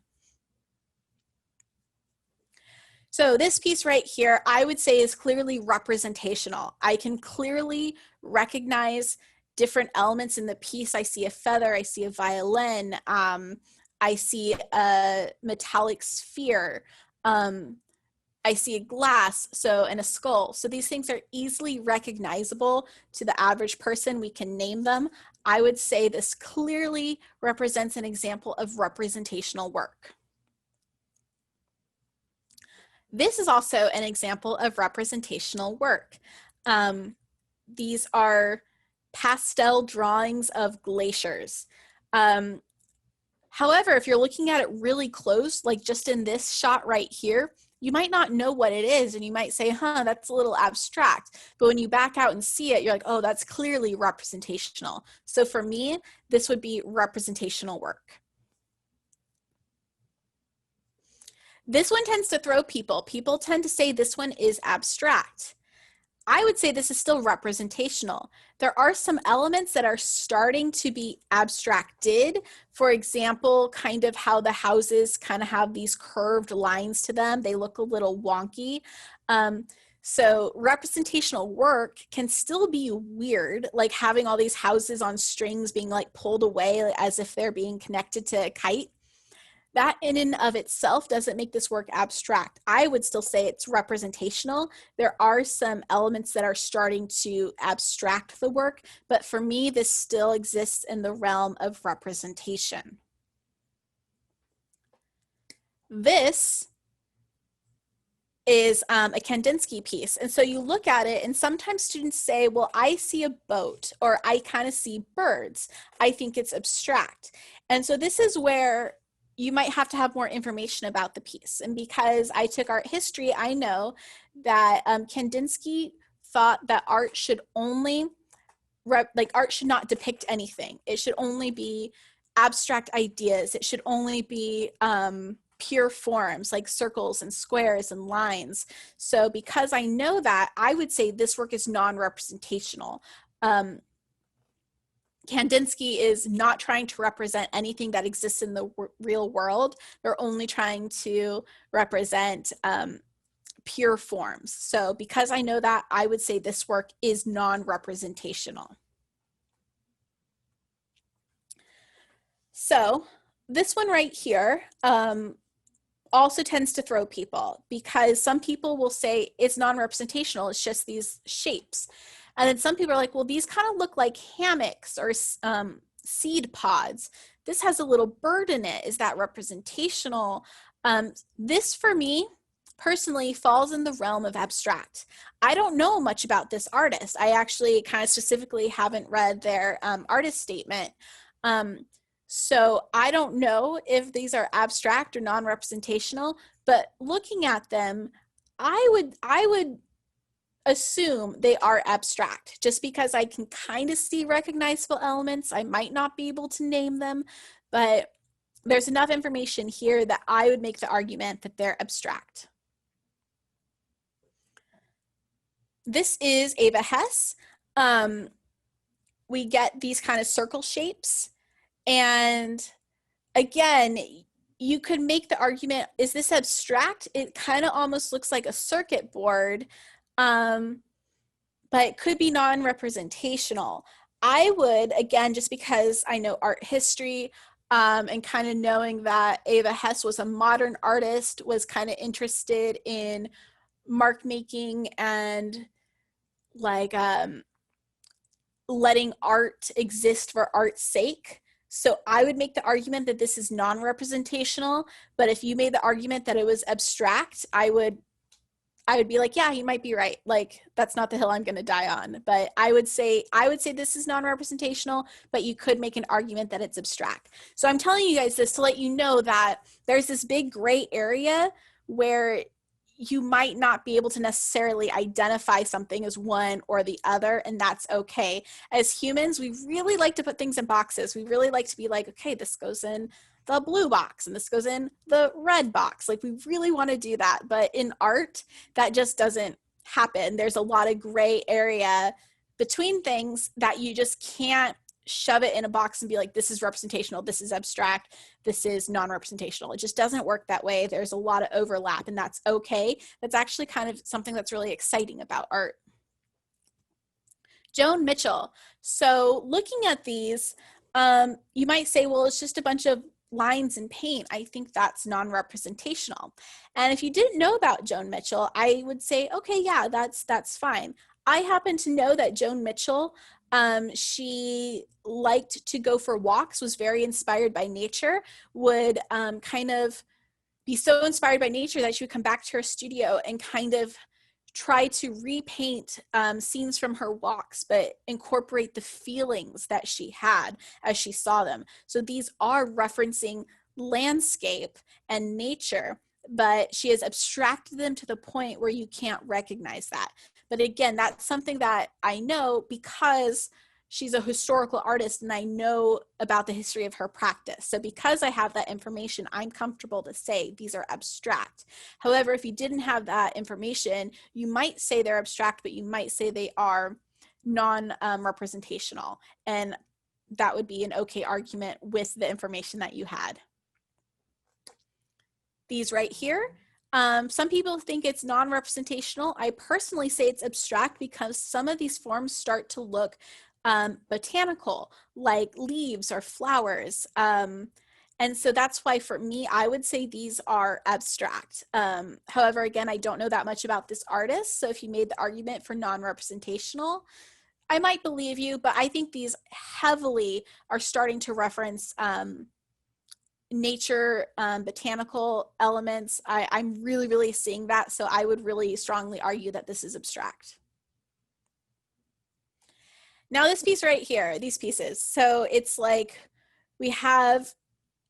So this piece right here, I would say is clearly representational. I can clearly recognize different elements in the piece. I see a feather, I see a violin, I see a metallic sphere, I see a glass, and a skull. So these things are easily recognizable to the average person. We can name them. I would say this clearly represents an example of representational work. This is also an example of representational work. These are pastel drawings of glaciers. However, if you're looking at it really close, like just in this shot right here, you might not know what it is, and you might say, that's a little abstract. But when you back out and see it, you're like, oh, that's clearly representational. So for me, this would be representational work. This one tends to throw people. People tend to say this one is abstract. I would say this is still representational. There are some elements that are starting to be abstracted. For example, kind of how the houses kind of have these curved lines to them. They look a little wonky. So representational work can still be weird, like having all these houses on strings being like pulled away as if they're being connected to a kite. That in and of itself doesn't make this work abstract. I would still say it's representational. There are some elements that are starting to abstract the work, but for me, this still exists in the realm of representation. This is a Kandinsky piece. And so you look at it and sometimes students say, well, I see a boat, or I kind of see birds. I think it's abstract. And so this is where you might have to have more information about the piece. And because I took art history, I know that Kandinsky thought that art should only, art should not depict anything. It should only be abstract ideas. It should only be pure forms like circles and squares and lines. So because I know that, I would say this work is non-representational. Kandinsky is not trying to represent anything that exists in the real world. They're only trying to represent pure forms. So because I know that, I would say this work is non-representational. So this one right here also tends to throw people, because some people will say it's non-representational, it's just these shapes. And then some people are like, well, these kind of look like hammocks or seed pods. This has a little bird in it. Is that representational? This, for me, personally, falls in the realm of abstract. I don't know much about this artist. I actually kind of specifically haven't read their artist statement. So I don't know if these are abstract or non-representational, but looking at them, I would assume they are abstract, just because I can kind of see recognizable elements. I might not be able to name them, but there's enough information here that I would make the argument that they're abstract. This is Eva Hesse. We get these kind of circle shapes, and again, you could make the argument, is this abstract? It kind of almost looks like a circuit board, but it could be non-representational. I would, again, just because I know art history and kind of knowing that Eva Hesse was a modern artist, was kind of interested in mark making and like letting art exist for art's sake. So I would make the argument that this is non-representational, but if you made the argument that it was abstract, I would be like, yeah, you might be right. Like, that's not the hill I'm going to die on. But I would say this is non-representational, but you could make an argument that it's abstract. So I'm telling you guys this to let you know that there's this big gray area where you might not be able to necessarily identify something as one or the other, and that's okay. As humans, we really like to put things in boxes. We really like to be like, okay, this goes in the blue box, and this goes in the red box. Like, we really want to do that, but in art, that just doesn't happen. There's a lot of gray area between things that you just can't shove it in a box and be like, this is representational, this is abstract, this is non-representational. It just doesn't work that way. There's a lot of overlap, and that's okay. That's actually kind of something that's really exciting about art. Joan Mitchell. So looking at these, you might say, well, it's just a bunch of lines and paint. I think that's non-representational. And if you didn't know about Joan Mitchell, I would say, okay, yeah, that's fine. I happen to know that Joan Mitchell, she liked to go for walks, was very inspired by nature, would kind of be so inspired by nature that she would come back to her studio and kind of try to repaint scenes from her walks, but incorporate the feelings that she had as she saw them. So these are referencing landscape and nature, but she has abstracted them to the point where you can't recognize that. But again, that's something that I know because she's a historical artist and I know about the history of her practice. So because I have that information, I'm comfortable to say these are abstract. However, if you didn't have that information, you might say they're abstract, but you might say they are non-representational. And that would be an okay argument with the information that you had. These right here, some people think it's non-representational. I personally say it's abstract because some of these forms start to look botanical, like leaves or flowers. And so that's why for me, I would say these are abstract. However, again, I don't know that much about this artist. So if you made the argument for non-representational, I might believe you, but I think these heavily are starting to reference nature, botanical elements. I'm really, really seeing that. So I would really strongly argue that this is abstract. Now this piece right here, these pieces. So it's like we have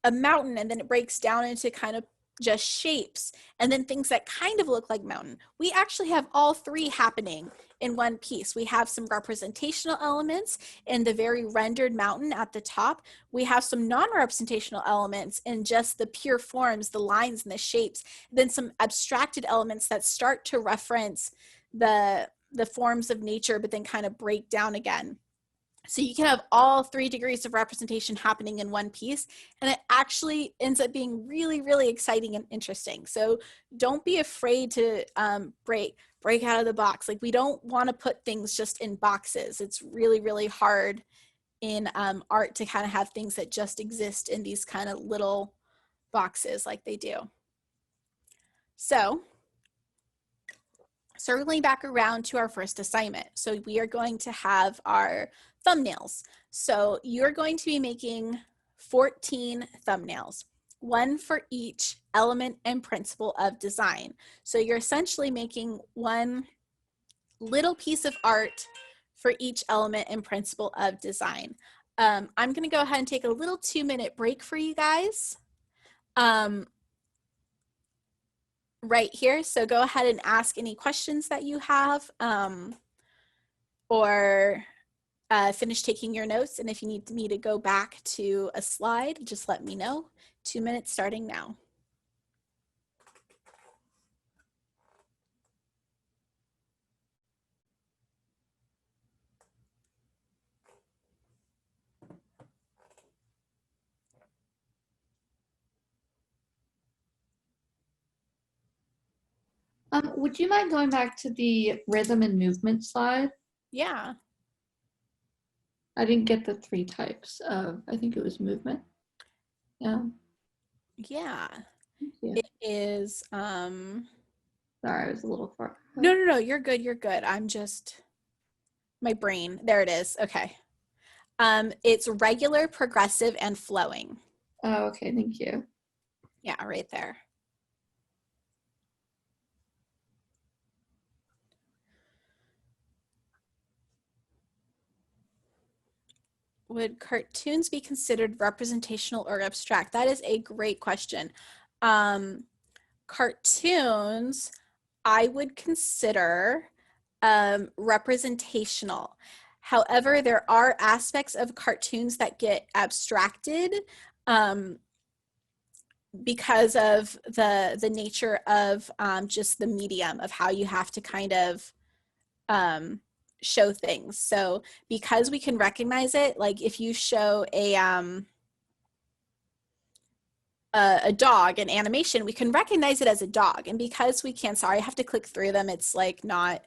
a mountain and then it breaks down into kind of just shapes and then things that kind of look like mountain. We actually have all three happening in one piece. We have some representational elements in the very rendered mountain at the top. We have some non-representational elements in just the pure forms, the lines and the shapes, then some abstracted elements that start to reference the forms of nature, but then kind of break down again. So you can have all 3 degrees of representation happening in one piece, and it actually ends up being really, really exciting and interesting. So don't be afraid to break out of the box. Like, we don't want to put things just in boxes. It's really, really hard in art to kind of have things that just exist in these kind of little boxes like they do. So circling back around to our first assignment. So we are going to have our thumbnails. So you're going to be making 14 thumbnails, 1 for each element and principle of design. So you're essentially making 1 little piece of art for each element and principle of design. I'm going to go ahead and take a little 2-minute break for you guys. Right here. So go ahead and ask any questions that you have, or finish taking your notes. And if you need me to go back to a slide, just let me know. 2 minutes starting now. Would you mind going back to the rhythm and movement slide? Yeah. I didn't get the 3 types of, I think it was movement. Yeah. Yeah. Yeah. It is, Sorry, I was a little far. no, you're good. You're good. I'm just, my brain, there it is. Okay. It's regular, progressive, and flowing. Oh, okay, thank you. Yeah, right there. Would cartoons be considered representational or abstract? That is a great question. Cartoons, I would consider representational. However, there are aspects of cartoons that get abstracted. because of the nature of just the medium of how you have to kind of show things. So because we can recognize it, like if you show a dog in animation, we can recognize it as a dog. And because we can, sorry, I have to click through them. It's like not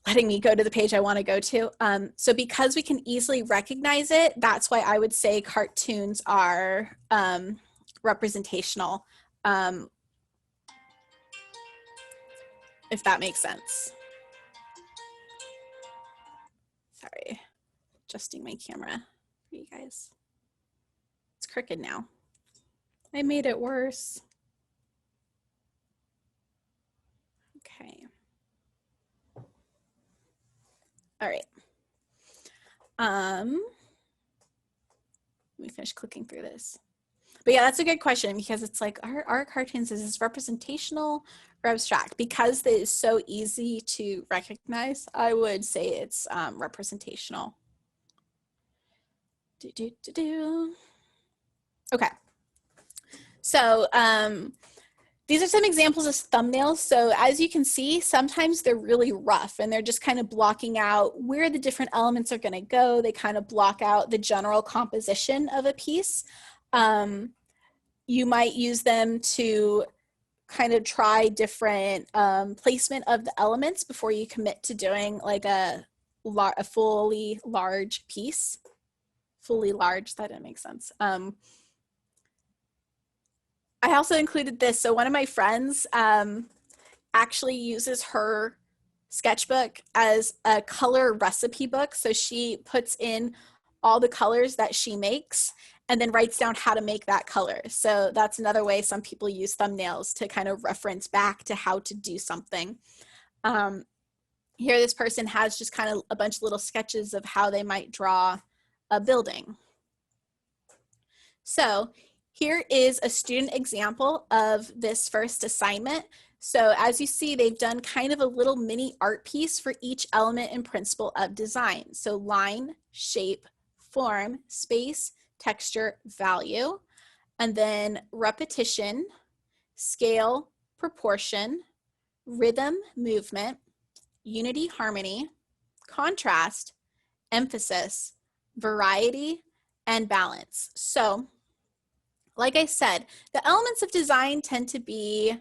letting me go to the page I want to go to. So because we can easily recognize it, that's why I would say cartoons are representational, if that makes sense. Sorry, adjusting my camera for you guys. It's crooked now. I made it worse. Okay. All right. Let me finish clicking through this. But yeah, that's a good question, because it's like, are cartoons, is this representational or abstract? Because it is so easy to recognize, I would say it's representational. Okay. So these are some examples of thumbnails. So as you can see, sometimes they're really rough and they're just kind of blocking out where the different elements are going to go. They kind of block out the general composition of a piece. You might use them to kind of try different placement of the elements before you commit to doing like a fully large piece. Fully large, that didn't make sense. I also included this. So one of my friends actually uses her sketchbook as a color recipe book. So she puts in all the colors that she makes and then writes down how to make that color. So that's another way some people use thumbnails, to kind of reference back to how to do something. Here, this person has just kind of a bunch of little sketches of how they might draw a building. So here is a student example of this first assignment. So as you see, they've done kind of a little mini art piece for each element and principle of design. So line, shape, form, space, texture, value, and then repetition, scale, proportion, rhythm, movement, unity, harmony, contrast, emphasis, variety, and balance. So like I said, the elements of design tend to be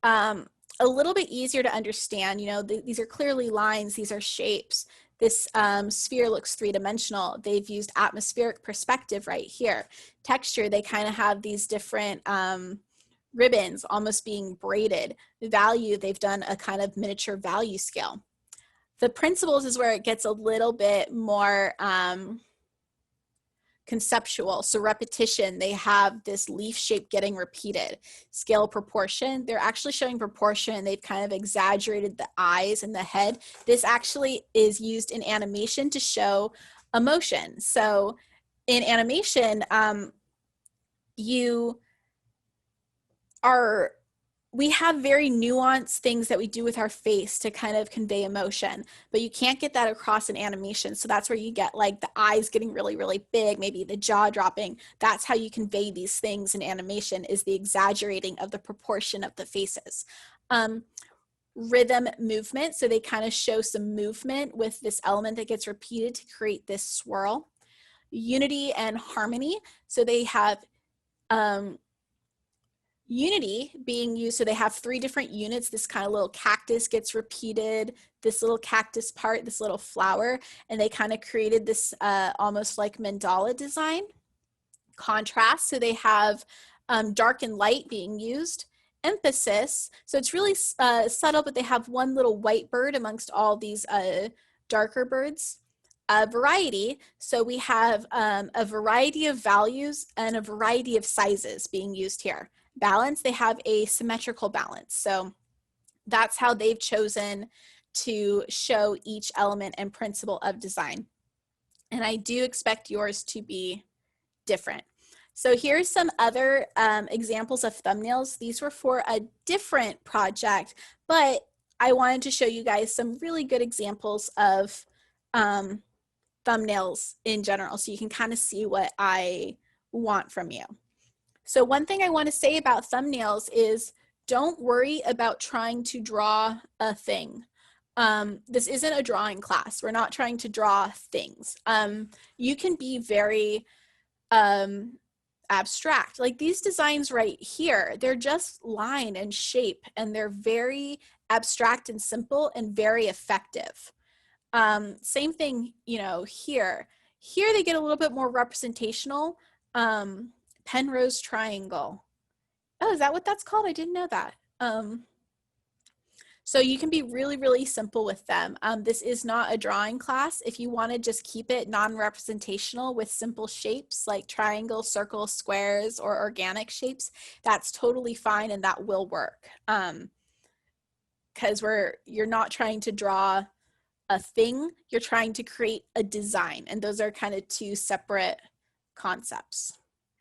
a little bit easier to understand. You know, these are clearly lines, these are shapes. This sphere looks three-dimensional. They've used atmospheric perspective right here. Texture, they kind of have these different ribbons almost being braided. Value, they've done a kind of miniature value scale. The principles is where it gets a little bit more conceptual. So repetition, they have this leaf shape getting repeated. Scale, proportion, they're actually showing proportion. They've kind of exaggerated the eyes and the head. This actually is used in animation to show emotion. So in animation, we have very nuanced things that we do with our face to kind of convey emotion, but you can't get that across in animation. So that's where you get like the eyes getting really, really big, maybe the jaw dropping. That's how you convey these things in animation, is the exaggerating of the proportion of the faces. Rhythm, movement, so they kind of show some movement with this element that gets repeated to create this swirl. Unity and harmony, so they have unity being used, so they have three different units. This kind of little cactus gets repeated, this little cactus part, this little flower, and they kind of created this almost like mandala design. Contrast, so they have dark and light being used. Emphasis, so it's really subtle, but they have one little white bird amongst all these darker birds. Variety, so we have a variety of values and a variety of sizes being used here. Balance, they have a symmetrical balance. So that's how they've chosen to show each element and principle of design. And I do expect yours to be different. So here's some other examples of thumbnails. These were for a different project, but I wanted to show you guys some really good examples of thumbnails in general, so you can kind of see what I want from you. So one thing I want to say about thumbnails is don't worry about trying to draw a thing. This isn't a drawing class. We're not trying to draw things. You can be very abstract. Like these designs right here, they're just line and shape, and they're very abstract and simple and very effective. Same thing, you know, here. Here they get a little bit more representational. Penrose triangle. Oh, is that what that's called? I didn't know that. So you can be really, really simple with them. This is not a drawing class. If you want to just keep it non-representational with simple shapes like triangles, circles, squares, or organic shapes, that's totally fine and that will work. Because you're not trying to draw a thing, you're trying to create a design, and those are kind of two separate concepts.